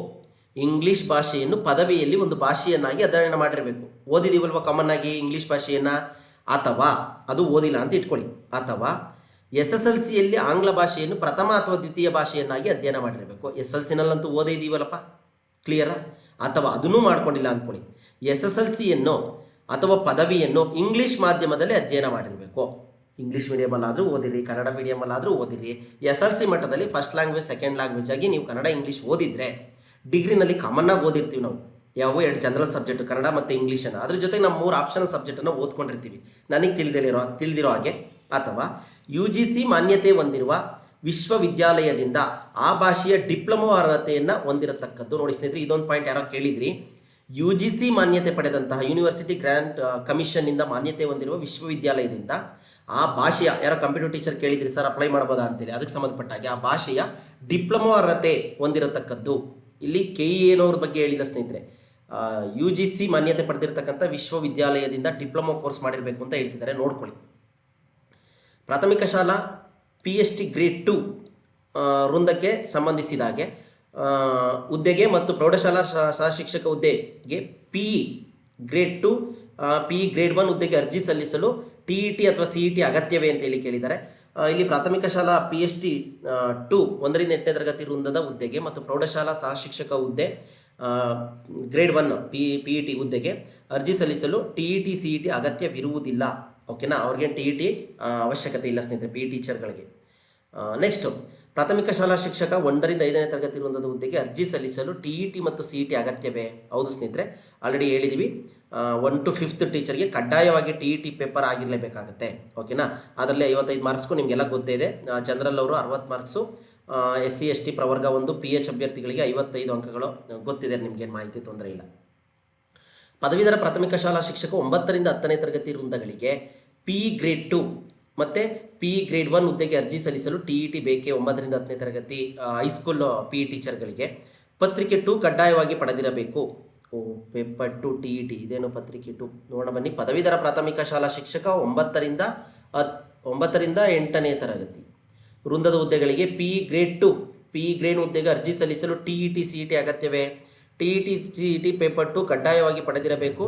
ಇಂಗ್ಲಿಷ್ ಭಾಷೆಯನ್ನು ಪದವಿಯಲ್ಲಿ ಒಂದು ಭಾಷೆಯನ್ನಾಗಿ ಅಧ್ಯಯನ ಮಾಡಿರಬೇಕು. ಓದಿದೀವಲ್ವ ಕಾಮನ್ ಆಗಿ ಇಂಗ್ಲಿಷ್ ಭಾಷೆಯನ್ನ, ಅಥವಾ ಅದು ಓದಿಲ್ಲ ಅಂತ ಇಟ್ಕೊಳ್ಳಿ, ಅಥವಾ SSLCಯಲ್ಲಿ ಆಂಗ್ಲ ಭಾಷೆಯನ್ನು ಪ್ರಥಮ ಅಥವಾ ದ್ವಿತೀಯ ಭಾಷೆಯನ್ನಾಗಿ ಅಧ್ಯಯನ ಮಾಡಿರಬೇಕು. SSLCನಲ್ಲಂತೂ ಓದಿದೀವಲ್ಲಪ್ಪ, ಕ್ಲಿಯರಾ? ಅಥವಾ ಅದನ್ನೂ ಮಾಡ್ಕೊಂಡಿಲ್ಲ ಅಂದ್ಕೊಳ್ಳಿ, SSLCಯನ್ನು ಅಥವಾ ಪದವಿಯನ್ನು ಇಂಗ್ಲಿಷ್ ಮಾಧ್ಯಮದಲ್ಲಿ ಅಧ್ಯಯನ ಮಾಡಿರಬೇಕು. ಇಂಗ್ಲಿಷ್ ಮೀಡಿಯಮಲ್ಲಾದರೂ ಓದಿರಿ, ಕನ್ನಡ ಮೀಡಿಯಮಲ್ಲಾದರೂ ಓದಿರಿ. SLC ಮಟ್ಟದಲ್ಲಿ ಫಸ್ಟ್ ಲ್ಯಾಂಗ್ವೇಜ್, ಸೆಕೆಂಡ್ ಲ್ಯಾಂಗ್ವೇಜ್ ಆಗಿ ನೀವು ಕನ್ನಡ ಇಂಗ್ಲಿಷ್ ಓದಿದ್ರೆ, ಡಿಗ್ರಿನಲ್ಲಿ ಕಾಮನ್ ಆಗಿ ಓದಿರ್ತೀವಿ ನಾವು. ಯಾವ 2 ಜನರಲ್ ಸಬ್ಜೆಕ್ಟ್, ಕನ್ನಡ ಮತ್ತು ಇಂಗ್ಲೀಷನ್ನು. ಅದ್ರ ಜೊತೆಗೆ ನಾವು 3 ಆಪ್ಷನಲ್ ಸಬ್ಜೆಕ್ಟನ್ನು ಓದ್ಕೊಂಡಿರ್ತೀವಿ ನನಗೆ ತಿಳಿದಿರೋ ಹಾಗೆ. ಅಥವಾ UGC ಮಾನ್ಯತೆ ಹೊಂದಿರುವ ವಿಶ್ವವಿದ್ಯಾಲಯದಿಂದ ಆ ಭಾಷೆಯ ಡಿಪ್ಲೊಮಾ ಅರ್ಹತೆಯನ್ನು ಹೊಂದಿರತಕ್ಕದ್ದು. ನೋಡಿ ಸ್ನೇಹಿತರೆ, ಇದೊಂದು ಪಾಯಿಂಟ್ ಯಾರೋ ಕೇಳಿದ್ರಿ. UGC ಮಾನ್ಯತೆ ಪಡೆದಂತಹ ಯೂನಿವರ್ಸಿಟಿ ಗ್ರಾಂಟ್ ಕಮಿಷನ್ ಇಂದ ಮಾನ್ಯತೆ ಹೊಂದಿರುವ ವಿಶ್ವವಿದ್ಯಾಲಯದಿಂದ ಆ ಭಾಷೆಯ, ಯಾರೋ ಕಂಪ್ಯೂಟರ್ ಟೀಚರ್ ಕೇಳಿದ್ರಿ ಸರ್ ಅಪ್ಲೈ ಮಾಡ್ಬೋದಾ ಅಂತೇಳಿ, ಅದಕ್ಕೆ ಸಂಬಂಧಪಟ್ಟಾಗೆ ಆ ಭಾಷೆಯ ಡಿಪ್ಲೊಮಾ ಅರ್ಹತೆ ಹೊಂದಿರತಕ್ಕದ್ದು. ಇಲ್ಲಿ KEA ಅವ್ರ ಬಗ್ಗೆ ಹೇಳಿದ ಸ್ನೇಹಿತರೆ. UGC ಮಾನ್ಯತೆ ಪಡೆದಿರತಕ್ಕಂಥ ವಿಶ್ವವಿದ್ಯಾಲಯದಿಂದ ಡಿಪ್ಲೊಮಾ ಕೋರ್ಸ್ ಮಾಡಿರಬೇಕು ಅಂತ ಹೇಳ್ತಿದ್ದಾರೆ, ನೋಡ್ಕೊಳ್ಳಿ. ಪ್ರಾಥಮಿಕ ಶಾಲಾ PST ಗ್ರೇಡ್ 2 ವೃಂದಕ್ಕೆ ಸಂಬಂಧಿಸಿದಾಗೆ ಹುದ್ದೆಗೆ ಮತ್ತು ಪ್ರೌಢಶಾಲಾ ಸಹಶಿಕ್ಷಕ ಹುದ್ದೆಗೆ PE ಗ್ರೇಡ್ 2, PE ಗ್ರೇಡ್ 1 ಹುದ್ದೆಗೆ ಅರ್ಜಿ ಸಲ್ಲಿಸಲು TET ಅಥವಾ CET ಅಗತ್ಯವೇ ಅಂತ ಹೇಳಿ ಕೇಳಿದ್ದಾರೆ. ಇಲ್ಲಿ ಪ್ರಾಥಮಿಕ ಶಾಲಾ PST 2 1ರಿಂದ 8ನೇ ತರಗತಿ ವೃಂದದ ಹುದ್ದೆಗೆ ಮತ್ತು ಪ್ರೌಢಶಾಲಾ ಸಹಶಿಕ್ಷಕ ಹುದ್ದೆ ಗ್ರೇಡ್ 1 PET ಹುದ್ದೆಗೆ ಅರ್ಜಿ ಸಲ್ಲಿಸಲು TET CET ಅಗತ್ಯವಿರುವುದಿಲ್ಲ. ಓಕೆನಾ? ಅವ್ರಿಗೆ TET ಅವಶ್ಯಕತೆ ಇಲ್ಲ ಸ್ನೇಹಿತರೆ, PE ಟೀಚರ್ಗಳಿಗೆ. ನೆಕ್ಸ್ಟ್, ಪ್ರಾಥಮಿಕ ಶಾಲಾ ಶಿಕ್ಷಕ 1ರಿಂದ 5ನೇ ತರಗತಿ ವೃಂದದ ಹುದ್ದೆಗೆ ಅರ್ಜಿ ಸಲ್ಲಿಸಲು TET ಮತ್ತು CET ಅಗತ್ಯವೇ? ಹೌದು ಸ್ನೇಹಿತರೆ, ಆಲ್ರೆಡಿ ಹೇಳಿದೀವಿ. 1 to 5th ಟೀಚರ್ಗೆ ಕಡ್ಡಾಯವಾಗಿ TET ಪೇಪರ್ ಆಗಿರಲೇಬೇಕಾಗುತ್ತೆ. ಓಕೆನಾ? ಅದರಲ್ಲಿ 55 ಮಾರ್ಕ್ಸ್ಗೂ ನಿಮಗೆಲ್ಲ ಗೊತ್ತೇ ಇದೆ. ಜನರಲ್ ಅವರು 60 ಮಾರ್ಕ್ಸು, SC ST ಪ್ರವರ್ಗ 1 PH ಅಭ್ಯರ್ಥಿಗಳಿಗೆ 55 ಅಂಕಗಳು ಗೊತ್ತಿದೆ, ನಿಮ್ಗೇನು ಮಾಹಿತಿ ತೊಂದರೆ ಇಲ್ಲ. ಪದವೀಧರ ಪ್ರಾಥಮಿಕ ಶಾಲಾ ಶಿಕ್ಷಕ 9ರಿಂದ 10ನೇ ತರಗತಿ ವೃಂದಗಳಿಗೆ PE ಗ್ರೇಡ್ 2 ಮತ್ತೆ PE ಗ್ರೇಡ್ 1 ಹುದ್ದೆಗೆ ಅರ್ಜಿ ಸಲ್ಲಿಸಲು TET ಬೇಕೇ? 9ರಿಂದ 10ನೇ ತರಗತಿ ಹೈಸ್ಕೂಲ್ PE ಟೀಚರ್ಗಳಿಗೆ ಪತ್ರಿಕೆ 2 ಕಡ್ಡಾಯವಾಗಿ ಪಡೆದಿರಬೇಕು. ಪೇಪರ್ 2 TET ಇದೇನು ಪತ್ರಿಕೆ 2 ನೋಡೋಣ ಬನ್ನಿ. ಪದವೀಧರ ಪ್ರಾಥಮಿಕ ಶಾಲಾ ಶಿಕ್ಷಕ 9ರಿಂದ 8ನೇ ತರಗತಿ ವೃಂದದ ಹುದ್ದೆಗಳಿಗೆ PE ಗ್ರೇಡ್ 2 PE ಗ್ರೇಡ್ ಹುದ್ದೆಗೆ ಅರ್ಜಿ ಸಲ್ಲಿಸಲು TET CET ಅಗತ್ಯವೇ? TET CET ಪೇಪರ್ 2 ಕಡ್ಡಾಯವಾಗಿ ಪಡೆದಿರಬೇಕು.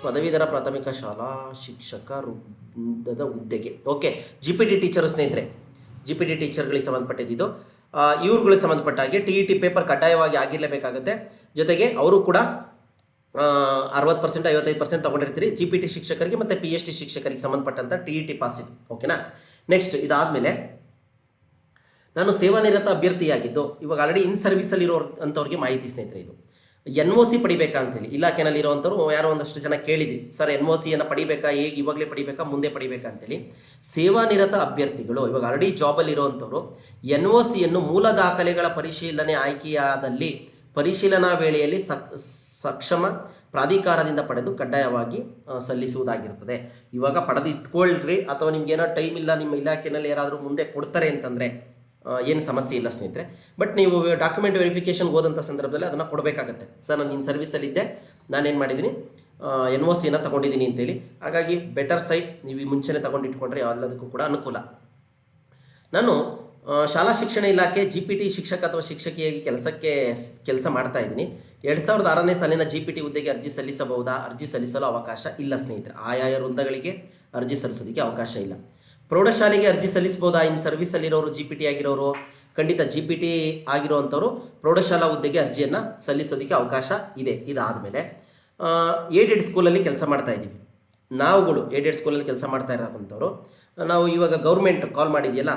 ಪದವೀಧರ ಪ್ರಾಥಮಿಕ ಶಾಲಾ ಶಿಕ್ಷಕ ವೃಂದದ ಹುದ್ದೆಗೆ. ಓಕೆ, GPT ಟೀಚರ್ ಸ್ನೇಹಿತರೆ, GPT ಟೀಚರ್ಗಳಿಗೆ ಸಂಬಂಧಪಟ್ಟಿದ್ದು. ಇವ್ರುಗಳಿಗೆ ಸಂಬಂಧಪಟ್ಟ ಹಾಗೆ TET ಪೇಪರ್ ಕಡ್ಡಾಯವಾಗಿ ಆಗಿರಲೇಬೇಕಾಗುತ್ತೆ. ಜೊತೆಗೆ ಅವರು ಕೂಡ 60% 55% ತಗೊಂಡಿರ್ತೀರಿ. GPT ಶಿಕ್ಷಕರಿಗೆ ಮತ್ತು PST ಶಿಕ್ಷಕರಿಗೆ ಸಂಬಂಧಪಟ್ಟಂತ TET ಪಾಸ್ ಇದೆ. ಓಕೆನಾ? ನೆಕ್ಸ್ಟ್, ಇದಾದ್ಮೇಲೆ ನಾನು ಸೇವಾನಿರತ ಅಭ್ಯರ್ಥಿಯಾಗಿದ್ದು, ಇವಾಗ ಆಲ್ರೆಡಿ ಇನ್ ಸರ್ವಿಸಲ್ಲಿ ಇರೋ ಅಂಥವ್ರಿಗೆ ಮಾಹಿತಿ ಸ್ನೇಹಿತರೆ. ಇದು NOC ಪಡಿಬೇಕಾ ಅಂತೇಳಿ ಇಲಾಖೆನಲ್ಲಿ ಇರುವಂಥವ್ರು ಯಾರೋ ಒಂದಷ್ಟು ಜನ ಕೇಳಿದ್ರಿ, ಸರ್ NOCಯನ್ನು ಪಡಿಬೇಕಾ, ಹೇಗೆ ಇವಾಗಲೇ ಪಡಿಬೇಕಾ, ಮುಂದೆ ಪಡಿಬೇಕಾ ಅಂತೇಳಿ. ಸೇವಾನಿರತ ಅಭ್ಯರ್ಥಿಗಳು ಇವಾಗ ಆಲ್ರೆಡಿ ಜಾಬಲ್ಲಿ ಇರುವಂಥವ್ರು NOCಯನ್ನು ಮೂಲ ದಾಖಲೆಗಳ ಪರಿಶೀಲನೆ ಆಯ್ಕೆಯಾದಲ್ಲಿ ಪರಿಶೀಲನಾ ವೇಳೆಯಲ್ಲಿ ಸಕ್ಷಮ ಪ್ರಾಧಿಕಾರದಿಂದ ಪಡೆದು ಕಡ್ಡಾಯವಾಗಿ ಸಲ್ಲಿಸುವುದಾಗಿರುತ್ತದೆ. ಇವಾಗ ಪಡೆದು ಇಟ್ಕೊಳ್ರಿ, ಅಥವಾ ನಿಮ್ಗೇನೋ ಟೈಮ್ ಇಲ್ಲ, ನಿಮ್ಮ ಇಲಾಖೆಯಲ್ಲಿ ಯಾರಾದರೂ ಮುಂದೆ ಕೊಡ್ತಾರೆ ಅಂತಂದರೆ ಏನು ಸಮಸ್ಯೆ ಇಲ್ಲ ಸ್ನೇಹಿತರೆ. ಬಟ್ ನೀವು ಡಾಕ್ಯುಮೆಂಟ್ ವೆರಿಫಿಕೇಶನ್ ಹೋದಂಥ ಸಂದರ್ಭದಲ್ಲಿ ಅದನ್ನು ಕೊಡಬೇಕಾಗತ್ತೆ. ಸರ್ ನಾನು ಇನ್ನು ಸರ್ವಿಸಲ್ಲಿದ್ದೆ, ನಾನೇನು ಮಾಡಿದ್ದೀನಿ, NOCಯನ್ನು ತಗೊಂಡಿದ್ದೀನಿ ಅಂತೇಳಿ. ಹಾಗಾಗಿ ಬೆಟರ್ ಸೈಟ್ ನೀವು ಮುಂಚೆನೇ ತಗೊಂಡು ಇಟ್ಕೊಂಡ್ರೆ ಎಲ್ಲದಕ್ಕೂ ಕೂಡ ಅನುಕೂಲ. ನಾನು ಶಾಲಾ ಶಿಕ್ಷಣ ಇಲಾಖೆ GPT ಶಿಕ್ಷಕ ಅಥವಾ ಶಿಕ್ಷಕಿಯಾಗಿ ಕೆಲಸ ಮಾಡ್ತಾ ಇದ್ದೀನಿ. 2006ನೇ ಸಾಲಿನ GPT ಹುದ್ದೆಗೆ ಅರ್ಜಿ ಸಲ್ಲಿಸಬಹುದಾ? ಅರ್ಜಿ ಸಲ್ಲಿಸಲು ಅವಕಾಶ ಇಲ್ಲ ಸ್ನೇಹಿತರೆ. ಆಯಾಯ ವೃಂದಗಳಿಗೆ ಅರ್ಜಿ ಸಲ್ಲಿಸೋದಕ್ಕೆ ಅವಕಾಶ ಇಲ್ಲ. ಪ್ರೌಢಶಾಲೆಗೆ ಅರ್ಜಿ ಸಲ್ಲಿಸಬಹುದಾ? ಇನ್ ಸರ್ವಿಸಲ್ಲಿರೋರು GPT ಆಗಿರೋರು, ಖಂಡಿತ GPT ಆಗಿರುವಂಥವ್ರು ಪ್ರೌಢಶಾಲಾ ಹುದ್ದೆಗೆ ಅರ್ಜಿಯನ್ನು ಸಲ್ಲಿಸೋದಕ್ಕೆ ಅವಕಾಶ ಇದೆ. ಇದಾದಮೇಲೆ ಏಡೆಡ್ ಸ್ಕೂಲಲ್ಲಿ ಕೆಲಸ ಮಾಡ್ತಾ ಇದ್ದೀವಿ ನಾವುಗಳು. ಏಡೆಡ್ ಸ್ಕೂಲಲ್ಲಿ ಕೆಲಸ ಮಾಡ್ತಾ ಇರೋಂಥವ್ರು ನಾವು ಇವಾಗ ಗೌರ್ಮೆಂಟ್ ಕಾಲ್ ಮಾಡಿದೆಯಲ್ಲ,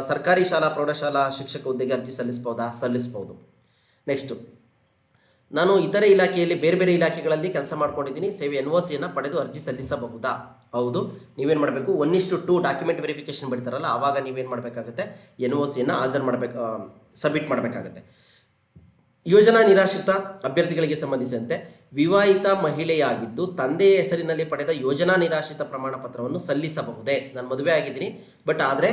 ಸರ್ಕಾರಿ ಶಾಲಾ ಪ್ರೌಢಶಾಲಾ ಶಿಕ್ಷಕ ಹುದ್ದೆಗೆ ಅರ್ಜಿ ಸಲ್ಲಿಸ್ಬೋದಾ? ಸಲ್ಲಿಸ್ಬೋದು. ನೆಕ್ಸ್ಟು, ನಾನು ಇತರೆ ಇಲಾಖೆಯಲ್ಲಿ ಬೇರೆ ಬೇರೆ ಇಲಾಖೆಗಳಲ್ಲಿ ಕೆಲಸ ಮಾಡ್ಕೊಂಡಿದ್ದೀನಿ, ಸೇವೆ NOCಯನ್ನು ಪಡೆದು ಅರ್ಜಿ ಸಲ್ಲಿಸಬಹುದಾ? ಹೌದು. ನೀವೇನು ಮಾಡಬೇಕು, 1:2 ಡಾಕ್ಯುಮೆಂಟ್ ವೆರಿಫಿಕೇಶನ್ ಬಿಡ್ತಾರಲ್ಲ, ಆವಾಗ ನೀವೇನು ಮಾಡಬೇಕಾಗುತ್ತೆ, NOCಯನ್ನು ಹಾಜರು ಮಾಡಬೇಕು, ಸಬ್ಮಿಟ್ ಮಾಡಬೇಕಾಗುತ್ತೆ. ಯೋಜನಾ ನಿರಾಶ್ರಿತ ಅಭ್ಯರ್ಥಿಗಳಿಗೆ ಸಂಬಂಧಿಸಿದಂತೆ ವಿವಾಹಿತ ಮಹಿಳೆಯಾಗಿದ್ದು ತಂದೆಯ ಹೆಸರಿನಲ್ಲಿ ಪಡೆದ ಯೋಜನಾ ನಿರಾಶ್ರಿತ ಪ್ರಮಾಣ ಪತ್ರವನ್ನು ಸಲ್ಲಿಸಬಹುದೇ? ನಾನು ಮದುವೆ ಆಗಿದ್ದೀನಿ, ಬಟ್ ಆದರೆ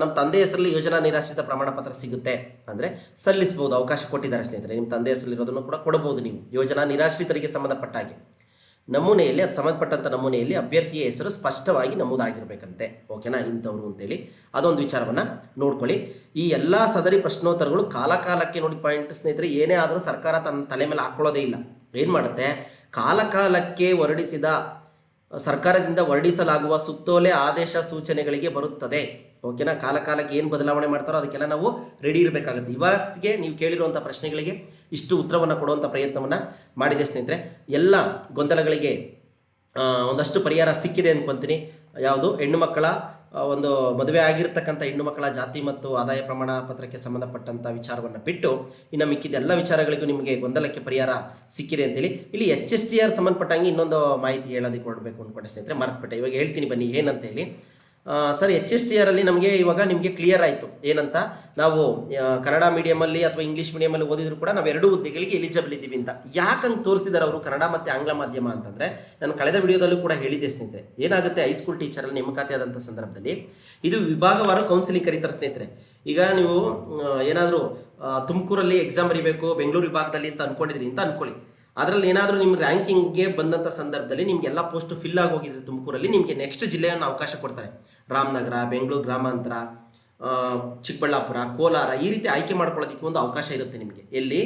ನಮ್ಮ ತಂದೆ ಹೆಸರಲ್ಲಿ ಯೋಜನಾ ನಿರಾಶ್ರಿತ ಪ್ರಮಾಣ ಪತ್ರ ಸಿಗುತ್ತೆ ಅಂದರೆ ಸಲ್ಲಿಸಬಹುದು, ಅವಕಾಶ ಕೊಟ್ಟಿದ್ದಾರೆ ಸ್ನೇಹಿತರೆ. ನಿಮ್ಮ ತಂದೆ ಹೆಸರಲ್ಲಿರೋದನ್ನು ಕೂಡ ಕೊಡಬಹುದು ನೀವು, ಯೋಜನಾ ನಿರಾಶ್ರಿತರಿಗೆ ಸಂಬಂಧಪಟ್ಟ ಹಾಗೆ. ನಮೂನೆಯಲ್ಲಿ, ಅದು ಸಂಬಂಧಪಟ್ಟಂಥ ನಮೂನೆಯಲ್ಲಿ ಅಭ್ಯರ್ಥಿಯ ಹೆಸರು ಸ್ಪಷ್ಟವಾಗಿ ನಮೂದಾಗಿರ್ಬೇಕಂತೆ. ಓಕೆನಾ, ಇಂಥವ್ರು ಅಂತೇಳಿ ಅದೊಂದು ವಿಚಾರವನ್ನು ನೋಡ್ಕೊಳ್ಳಿ. ಈ ಎಲ್ಲ ಸದರಿ ಪ್ರಶ್ನೋತ್ತರಗಳು ಕಾಲಕಾಲಕ್ಕೆ ನೋಡಿ ಪಾಯಿಂಟ್ ಸ್ನೇಹಿತರೆ, ಏನೇ ಆದರೂ ಸರ್ಕಾರ ತನ್ನ ತಲೆ ಮೇಲೆ ಹಾಕೊಳ್ಳೋದೇ ಇಲ್ಲ. ಏನು ಮಾಡುತ್ತೆ, ಕಾಲಕಾಲಕ್ಕೆ ಸರ್ಕಾರದಿಂದ ಹೊರಡಿಸಲಾಗುವ ಸುತ್ತೋಲೆ ಆದೇಶ ಸೂಚನೆಗಳಿಗೆ ಬರುತ್ತದೆ. ಓಕೆನಾ, ಕಾಲಕಾಲಕ್ಕೆ ಏನು ಬದಲಾವಣೆ ಮಾಡ್ತಾರೋ ಅದಕ್ಕೆಲ್ಲ ನಾವು ರೆಡಿ ಇರಬೇಕಾಗುತ್ತೆ. ಇವತ್ತಿಗೆ ನೀವು ಕೇಳಿರುವಂಥ ಪ್ರಶ್ನೆಗಳಿಗೆ ಇಷ್ಟು ಉತ್ತರವನ್ನು ಕೊಡುವಂಥ ಪ್ರಯತ್ನವನ್ನು ಮಾಡಿದೆ ಸ್ನೇಹಿತರೆ. ಎಲ್ಲ ಗೊಂದಲಗಳಿಗೆ ಒಂದಷ್ಟು ಪರಿಹಾರ ಸಿಕ್ಕಿದೆ ಅನ್ಕೊಂತೀನಿ. ಯಾವುದು, ಹೆಣ್ಣು ಮಕ್ಕಳ ಒಂದು ಮದುವೆ ಆಗಿರ್ತಕ್ಕಂಥ ಹೆಣ್ಣು ಮಕ್ಕಳ ಜಾತಿ ಮತ್ತು ಆದಾಯ ಪ್ರಮಾಣ ಪತ್ರಕ್ಕೆ ಸಂಬಂಧಪಟ್ಟಂಥ ವಿಚಾರವನ್ನು ಬಿಟ್ಟು ಇನ್ನು ಮಿಕ್ಕಿದ ಎಲ್ಲ ವಿಚಾರಗಳಿಗೂ ನಿಮಗೆ ಗೊಂದಲಕ್ಕೆ ಪರಿಹಾರ ಸಿಕ್ಕಿದೆ ಅಂತೇಳಿ. ಇಲ್ಲಿ HSTR ಸಂಬಂಧಪಟ್ಟಂಗೆ ಇನ್ನೊಂದು ಮಾಹಿತಿ ಹೇಳೋದಕ್ಕೆ ಕೊಡಬೇಕು ಅಂದ್ಕೊಂಡೆ ಸ್ನೇಹಿತರೆ, ಮರೆತುಬಿಟ್ಟೆ. ಇವಾಗ ಹೇಳ್ತೀನಿ ಬನ್ನಿ ಏನಂತ ಹೇಳಿ. ಸರ್, HSTR ಅಲ್ಲಿ ನಮಗೆ ಇವಾಗ ನಿಮಗೆ ಕ್ಲಿಯರ್ ಆಯಿತು ಏನಂತ. ನಾವು ಕನ್ನಡ ಮೀಡಿಯಮಲ್ಲಿ ಅಥವಾ ಇಂಗ್ಲೀಷ್ ಮೀಡಿಯಮಲ್ಲಿ ಓದಿದ್ರು ಕೂಡ ನಾವು 2 ಹುದ್ದೆಗಳಿಗೆ ಎಲಿಜಿಬಲ್ ಇದ್ದೀವಿ ಅಂತ. ಯಾಕಂಗೆ ತೋರಿಸಿದಾರೆ ಅವರು ಕನ್ನಡ ಮತ್ತು ಆಂಗ್ಲ ಮಾಧ್ಯಮ ಅಂತಂದರೆ, ನಾನು ಕಳೆದ ವಿಡಿಯೋದಲ್ಲೂ ಕೂಡ ಹೇಳಿದ್ದೆ ಸ್ನೇಹಿತರೆ, ಏನಾಗುತ್ತೆ ಹೈಸ್ಕೂಲ್ ಟೀಚರಲ್ಲಿ ನೇಮಕಾತಿ ಆದಂಥ ಸಂದರ್ಭದಲ್ಲಿ ಇದು ವಿಭಾಗವಾರ ಕೌನ್ಸಿಲಿಂಗ್ ಕರೀತಾರೆ ಸ್ನೇಹಿತರೆ. ಈಗ ನೀವು ಏನಾದರೂ ತುಮಕೂರಲ್ಲಿ ಎಕ್ಸಾಮ್ ಬರೀಬೇಕು ಬೆಂಗಳೂರು ವಿಭಾಗದಲ್ಲಿ ಅಂತ ಅನ್ಕೊಂಡಿದ್ರಿ ಅಂತ ಅನ್ಕೊಳ್ಳಿ. ಅದರಲ್ಲಿ ಏನಾದರೂ ನಿಮ್ಮ ರ್ಯಾಂಕಿಂಗ್ಗೆ ಬಂದಂಥ ಸಂದರ್ಭದಲ್ಲಿ ನಿಮಗೆಲ್ಲ ಪೋಸ್ಟ್ ಫಿಲ್ ಆಗಿ ಹೋಗಿದ್ರೆ ತುಮಕೂರಲ್ಲಿ, ನಿಮಗೆ ನೆಕ್ಸ್ಟ್ ಜಿಲ್ಲೆಯನ್ನು ಅವಕಾಶ ಕೊಡ್ತಾರೆ. ರಾಮನಗರ, ಬೆಂಗಳೂರು ಗ್ರಾಮಾಂತರ, ಚಿಕ್ಕಬಳ್ಳಾಪುರ, ಕೋಲಾರ, ಈ ರೀತಿ ಆಯ್ಕೆ ಮಾಡ್ಕೊಳ್ಳೋದಕ್ಕೆ ಒಂದು ಅವಕಾಶ ಇರುತ್ತೆ ನಿಮಗೆ. ಎಲ್ಲಿ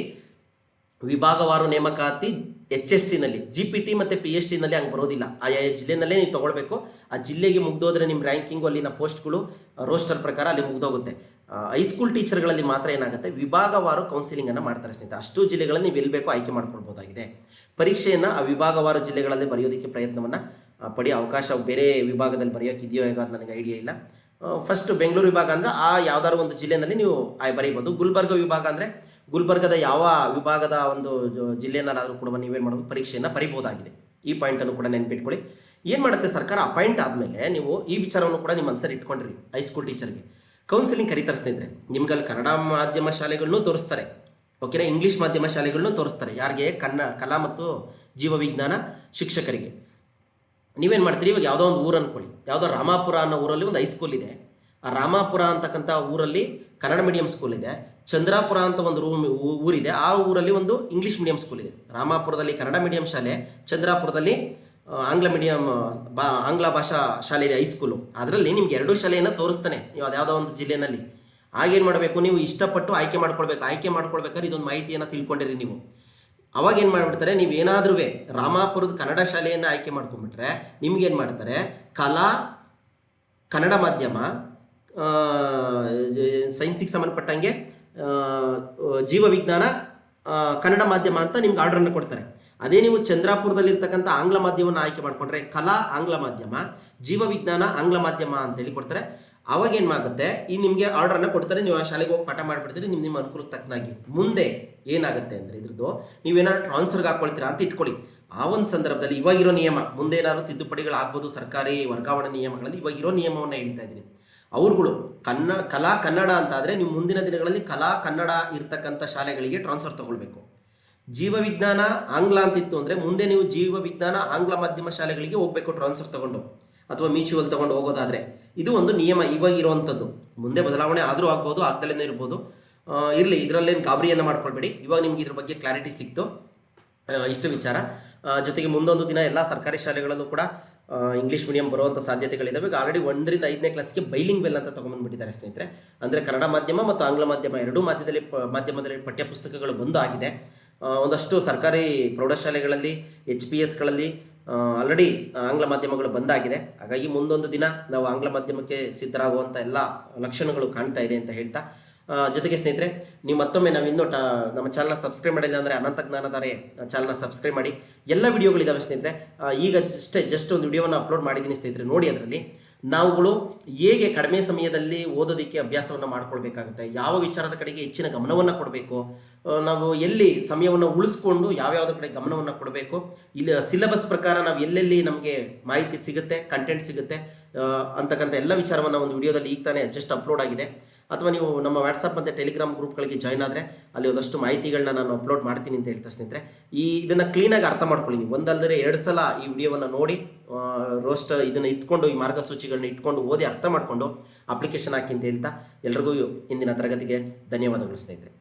ವಿಭಾಗವಾರು ನೇಮಕಾತಿ HSTನಲ್ಲಿ, GPT ಮತ್ತು PSTನಲ್ಲಿ ಹಂಗೆ ಬರೋದಿಲ್ಲ. ಆಯಾ ಜಿಲ್ಲೆನಲ್ಲೇ ನೀವು ತೊಗೊಳ್ಬೇಕು. ಆ ಜಿಲ್ಲೆಗೆ ಮುಗ್ದೋದ್ರೆ ನಿಮ್ಮ ರ್ಯಾಂಕಿಂಗು ಅಲ್ಲಿನ ಪೋಸ್ಟ್ಗಳು ರೋಸ್ಟರ್ ಪ್ರಕಾರ ಅಲ್ಲಿ ಮುಗ್ದೋಗುತ್ತೆ. ಹೈಸ್ಕೂಲ್ ಟೀಚರ್ಗಳಲ್ಲಿ ಮಾತ್ರ ಏನಾಗುತ್ತೆ, ವಿಭಾಗವಾರು ಕೌನ್ಸಿಲಿಂಗನ್ನು ಮಾಡ್ತಾರೆ ಸ್ನೇಹಿತರೆ. ಅಷ್ಟು ಜಿಲ್ಲೆಗಳಲ್ಲಿ ನೀವು ಎಲ್ಲಿ ಬೇಕೋ ಆಯ್ಕೆ ಮಾಡ್ಕೊಳ್ಬೋದಾಗಿದೆ. ಪರೀಕ್ಷೆಯನ್ನು ಆ ವಿಭಾಗವಾರು ಜಿಲ್ಲೆಗಳಲ್ಲಿ ಬರೆಯೋದಕ್ಕೆ ಪ್ರಯತ್ನವನ್ನು ಪಡಿ. ಅವಕಾಶ ಬೇರೆ ವಿಭಾಗದಲ್ಲಿ ಬರೆಯೋಕ್ಕಿದೆಯೋ ಹೇಗೋ ಅದು ನನಗೆ ಐಡಿಯಾ ಇಲ್ಲ. ಫಸ್ಟ್ ಬೆಂಗಳೂರು ವಿಭಾಗ ಅಂದರೆ ಆ ಯಾವ್ದಾದ್ರು ಒಂದು ಜಿಲ್ಲೆಯಲ್ಲಿ ನೀವು ಬರೀಬೋದು. ಗುಲ್ಬರ್ಗ ವಿಭಾಗ ಅಂದರೆ ಗುಲ್ಬರ್ಗದ ಯಾವ ವಿಭಾಗದ ಒಂದು ಜಿಲ್ಲೆಯನ್ನಾದರೂ ಕೂಡ ನೀವೇನು ಮಾಡಬಹುದು, ಪರೀಕ್ಷೆಯನ್ನು ಬರೀಬಹುದಾಗಿದೆ. ಈ ಪಾಯಿಂಟನ್ನು ಕೂಡ ನೆನ್ಪಿಟ್ಕೊಳ್ಳಿ. ಏನು ಮಾಡುತ್ತೆ ಸರ್ಕಾರ, ಅಪಾಯಿಂಟ್ ಆದಮೇಲೆ ನೀವು ಈ ವಿಚಾರವನ್ನು ಕೂಡ ನಿಮ್ಮ ಮನಸ್ಸಲ್ಲಿ ಇಟ್ಕೊಂಡಿರಿ. ಹೈಸ್ಕೂಲ್ ಟೀಚರ್ಗೆ ಕೌನ್ಸಿಲಿಂಗ್ ಕರೀತಾರೆ ಸ್ನೇಹಿತರೆ. ನಿಮ್ಗಲ್ಲಿ ಕನ್ನಡ ಮಾಧ್ಯಮ ಶಾಲೆಗಳನ್ನೂ ತೋರಿಸ್ತಾರೆ, ಓಕೆನಾ, ಇಂಗ್ಲೀಷ್ ಮಾಧ್ಯಮ ಶಾಲೆಗಳನ್ನೂ ತೋರಿಸ್ತಾರೆ. ಯಾರಿಗೆ, ಕಲಾ ಮತ್ತು ಜೀವವಿಜ್ಞಾನ ಶಿಕ್ಷಕರಿಗೆ. ನೀವೇನು ಮಾಡ್ತೀರಿ, ಇವಾಗ ಯಾವುದೋ ಒಂದು ಊರು ಅಂದ್ಕೊಳ್ಳಿ, ಯಾವುದೋ ರಾಮಾಪುರ ಅನ್ನೋ ಊರಲ್ಲಿ ಒಂದು ಹೈಸ್ಕೂಲ್ ಇದೆ. ಆ ರಾಮಾಪುರ ಅಂತಕ್ಕಂಥ ಊರಲ್ಲಿ ಕನ್ನಡ ಮೀಡಿಯಂ ಸ್ಕೂಲ್ ಇದೆ. ಚಂದ್ರಾಪುರ ಅಂತ ಒಂದು ಊರಿದೆ, ಆ ಊರಲ್ಲಿ ಒಂದು ಇಂಗ್ಲೀಷ್ ಮೀಡಿಯಂ ಸ್ಕೂಲ್ ಇದೆ. ರಾಮಾಪುರದಲ್ಲಿ ಕನ್ನಡ ಮೀಡಿಯಂ ಶಾಲೆ, ಚಂದ್ರಾಪುರದಲ್ಲಿ ಆಂಗ್ಲ ಭಾಷಾ ಶಾಲೆ ಇದೆ, ಹೈಸ್ಕೂಲು. ಅದರಲ್ಲಿ ನಿಮ್ಗೆ 2 ಶಾಲೆಯನ್ನು ತೋರಿಸ್ತಾನೆ ನೀವು ಅದ್ಯಾವುದೋ ಒಂದು ಜಿಲ್ಲೆಯಲ್ಲಿ. ಆಗೇನು ಮಾಡಬೇಕು, ನೀವು ಇಷ್ಟಪಟ್ಟು ಆಯ್ಕೆ ಮಾಡ್ಕೊಳ್ಬೇಕು. ಆಯ್ಕೆ ಮಾಡ್ಕೊಳ್ಬೇಕಾದ್ರೆ ಇದೊಂದು ಮಾಹಿತಿಯನ್ನು ತಿಳ್ಕೊಂಡಿರಿ ನೀವು. ಅವಾಗ ಏನು ಮಾಡಿಬಿಡ್ತಾರೆ, ನೀವು ಏನಾದ್ರೂ ರಾಮಾಪುರದ ಕನ್ನಡ ಶಾಲೆಯನ್ನು ಆಯ್ಕೆ ಮಾಡ್ಕೊಂಡ್ಬಿಟ್ರೆ ನಿಮ್ಗೇನು ಮಾಡ್ತಾರೆ, ಕನ್ನಡ ಮಾಧ್ಯಮ, ಸೈನ್ಸಿಗೆ ಸಂಬಂಧಪಟ್ಟಂಗೆ ಜೀವವಿಜ್ಞಾನ ಕನ್ನಡ ಮಾಧ್ಯಮ ಅಂತ ನಿಮ್ಗೆ ಆರ್ಡರನ್ನು ಕೊಡ್ತಾರೆ. ಅದೇ ನೀವು ಚಂದ್ರಾಪುರದಲ್ಲಿರ್ತಕ್ಕಂಥ ಆಂಗ್ಲ ಮಾಧ್ಯಮವನ್ನು ಆಯ್ಕೆ ಮಾಡಿಕೊಂಡ್ರೆ ಕಲಾ ಆಂಗ್ಲ ಮಾಧ್ಯಮ, ಜೀವವಿಜ್ಞಾನ ಆಂಗ್ಲ ಮಾಧ್ಯಮ ಅಂತೇಳಿ ಕೊಡ್ತಾರೆ. ಅವಾಗ ಏನಾಗುತ್ತೆ, ಈ ನಿಮಗೆ ಆರ್ಡರನ್ನು ಕೊಡ್ತಾರೆ, ನೀವು ಆ ಶಾಲೆಗೆ ಹೋಗಿ ಪಾಠ ಮಾಡಿಬಿಡ್ತೀರಿ ನಿಮ್ಮ ಅನುಕೂಲಕ್ಕೆ ತಕ್ಕನಾಗಿ. ಮುಂದೆ ಏನಾಗುತ್ತೆ ಅಂದರೆ ಇದ್ರದ್ದು ನೀವೇನಾದ್ರು ಟ್ರಾನ್ಸ್ಫರ್ಗೆ ಹಾಕೊಳ್ತೀರಾ ಅಂತ ಇಟ್ಕೊಳ್ಳಿ. ಆ ಒಂದು ಸಂದರ್ಭದಲ್ಲಿ ಇವಾಗಿರೋ ನಿಯಮ, ಮುಂದೆ ಏನಾದ್ರು ತಿದ್ದುಪಡಿಗಳಾಗ್ಬೋದು ಸರ್ಕಾರಿ ವರ್ಗಾವಣೆ ನಿಯಮಗಳಲ್ಲಿ. ಇವಾಗಿರೋ ನಿಯಮವನ್ನು ಹೇಳ್ತಾ ಇದ್ದೀನಿ. ಅವ್ರುಗಳು ಕಲಾ ಕನ್ನಡ ಅಂತ ಆದರೆ ನೀವು ಮುಂದಿನ ದಿನಗಳಲ್ಲಿ ಕಲಾ ಕನ್ನಡ ಇರ್ತಕ್ಕಂಥ ಶಾಲೆಗಳಿಗೆ ಟ್ರಾನ್ಸ್ಫರ್ ತಗೊಳ್ಬೇಕು. ಜೀವವಿಜ್ಞಾನ ಆಂಗ್ಲ ಅಂತಿತ್ತು ಅಂದರೆ ಮುಂದೆ ನೀವು ಜೀವವಿಜ್ಞಾನ ಆಂಗ್ಲ ಮಾಧ್ಯಮ ಶಾಲೆಗಳಿಗೆ ಹೋಗ್ಬೇಕು ಟ್ರಾನ್ಸ್ಫರ್ ತಗೊಂಡು, ಅಥವಾ ಮ್ಯೂಚುವಲ್ ತಗೊಂಡು ಹೋಗೋದಾದರೆ. ಇದು ಒಂದು ನಿಯಮ ಇವಾಗ ಇರುವಂಥದ್ದು. ಮುಂದೆ ಬದಲಾವಣೆ ಆದರೂ ಆಗ್ಬೋದು, ಆಗ್ದಲೇ ಇರ್ಬೋದು. ಇರಲಿ, ಇದರಲ್ಲೇನು ಗಾಬರಿಯನ್ನು ಮಾಡ್ಕೊಳ್ಬೇಡಿ. ಇವಾಗ ನಿಮ್ಗೆ ಇದ್ರ ಬಗ್ಗೆ ಕ್ಲಾರಿಟಿ ಸಿಕ್ತು. ಇಷ್ಟು ವಿಚಾರ. ಜೊತೆಗೆ ಮುಂದೊಂದು ದಿನ ಎಲ್ಲ ಸರ್ಕಾರಿ ಶಾಲೆಗಳಲ್ಲೂ ಕೂಡ ಇಂಗ್ಲೀಷ್ ಮೀಡಿಯಂ ಬರುವಂಥ ಸಾಧ್ಯತೆಗಳಿದ್ದಾವೆ. ಈಗ ಆಲ್ರೆಡಿ 1ರಿಂದ 5ನೇ ಕ್ಲಾಸ್ಗೆ ಬೈಲಿಂಗ್ ವೆಲ್ ಅಂತ ತೊಗೊಂಡ್ಬಿಟ್ಟಿದ್ದಾರೆ ಸ್ನೇಹಿತರೆ. ಅಂದರೆ ಕನ್ನಡ ಮಾಧ್ಯಮ ಮತ್ತು ಆಂಗ್ಲ ಮಾಧ್ಯಮ 2 ಮಾಧ್ಯಮದಲ್ಲಿ ಪಠ್ಯಪುಸ್ತಕಗಳು ಬಂದು ಆಗಿದೆ. ಒಂದಷ್ಟು ಸರ್ಕಾರಿ ಪ್ರೌಢಶಾಲೆಗಳಲ್ಲಿ HPSಗಳಲ್ಲಿ ಆಲ್ರೆಡಿ ಆಂಗ್ಲ ಮಾಧ್ಯಮಗಳು ಬಂದಾಗಿದೆ. ಹಾಗಾಗಿ ಮುಂದೊಂದು ದಿನ ನಾವು ಆಂಗ್ಲ ಮಾಧ್ಯಮಕ್ಕೆ ಸಿದ್ಧರಾಗುವಂಥ ಎಲ್ಲ ಲಕ್ಷಣಗಳು ಕಾಣ್ತಾ ಇದೆ ಅಂತ ಹೇಳ್ತಾ, ಜೊತೆಗೆ ಸ್ನೇಹಿತರೆ ನೀವು ಮತ್ತೊಮ್ಮೆ ನಾವು ಇನ್ನೂ ನಮ್ಮ ಚಾನಲ್ನ ಸಬ್ಸ್ಕ್ರೈಬ್ ಮಾಡಿಲ್ಲ ಅಂದರೆ ಅನಂತ ಜ್ಞಾನಧಾರೆ ಚಾನಲ್ನ ಸಬ್ಸ್ಕ್ರೈಬ್ ಮಾಡಿ. ಎಲ್ಲ ವಿಡಿಯೋಗಳಿದ್ದಾವೆ ಸ್ನೇಹಿತರೆ. ಈಗ ಜಸ್ಟ್ ಒಂದು ವಿಡಿಯೋವನ್ನು ಅಪ್ಲೋಡ್ ಮಾಡಿದ್ದೀನಿ ಸ್ನೇಹಿತರೆ, ನೋಡಿ. ಅದರಲ್ಲಿ ನಾವುಗಳು ಹೇಗೆ ಕಡಿಮೆ ಸಮಯದಲ್ಲಿ ಓದೋದಕ್ಕೆ ಅಭ್ಯಾಸವನ್ನು ಮಾಡ್ಕೊಳ್ಬೇಕಾಗುತ್ತೆ, ಯಾವ ವಿಚಾರದ ಕಡೆಗೆ ಹೆಚ್ಚಿನ ಗಮನವನ್ನು ಕೊಡಬೇಕು, ನಾವು ಎಲ್ಲಿ ಸಮಯವನ್ನು ಉಳಿಸ್ಕೊಂಡು ಯಾವ್ಯಾವ್ದ್ರ ಕಡೆ ಗಮನವನ್ನು ಕೊಡಬೇಕು, ಇಲ್ಲಿ ಸಿಲೆಬಸ್ ಪ್ರಕಾರ ನಾವು ಎಲ್ಲೆಲ್ಲಿ ನಮಗೆ ಮಾಹಿತಿ ಸಿಗುತ್ತೆ, ಕಂಟೆಂಟ್ ಸಿಗುತ್ತೆ ಅಂತಕ್ಕಂಥ ಎಲ್ಲ ವಿಚಾರವನ್ನು ಒಂದು ವಿಡಿಯೋದಲ್ಲಿ ಈಗ ತಾನೇ ಜಸ್ಟ್ ಅಪ್ಲೋಡ್ ಆಗಿದೆ. ಅಥವಾ ನೀವು ನಮ್ಮ ವಾಟ್ಸಪ್ ಮತ್ತು ಟೆಲಿಗ್ರಾಮ್ ಗ್ರೂಪ್ಗಳಿಗೆ ಜಾಯ್ನ್ ಆದರೆ ಅಲ್ಲಿ ಒಂದಷ್ಟು ಮಾಹಿತಿಗಳನ್ನ ನಾನು ಅಪ್ಲೋಡ್ ಮಾಡ್ತೀನಿ ಅಂತ ಹೇಳ್ತಾ ಸ್ನೇಹಿತರೆ. ಇದನ್ನು ಕ್ಲೀನಾಗಿ ಅರ್ಥ ಮಾಡ್ಕೊಳ್ಳಿ. ನೀವು ಒಂದಲ್ಲದೆ 2 ಸಲ ಈ ವಿಡಿಯೋವನ್ನು ನೋಡಿ ರೋಸ್ಟರ್ ಇದನ್ನು ಇಟ್ಕೊಂಡು ಈ ಮಾರ್ಗಸೂಚಿಗಳನ್ನ ಇಟ್ಕೊಂಡು ಓದಿ ಅರ್ಥ ಮಾಡಿಕೊಂಡು ಅಪ್ಲಿಕೇಶನ್ ಹಾಕಿ ಅಂತ ಹೇಳ್ತಾ ಎಲ್ರಿಗೂ ಇಂದಿನ ತರಗತಿಗೆ ಧನ್ಯವಾದಗಳು ಸ್ನೇಹಿತರೆ.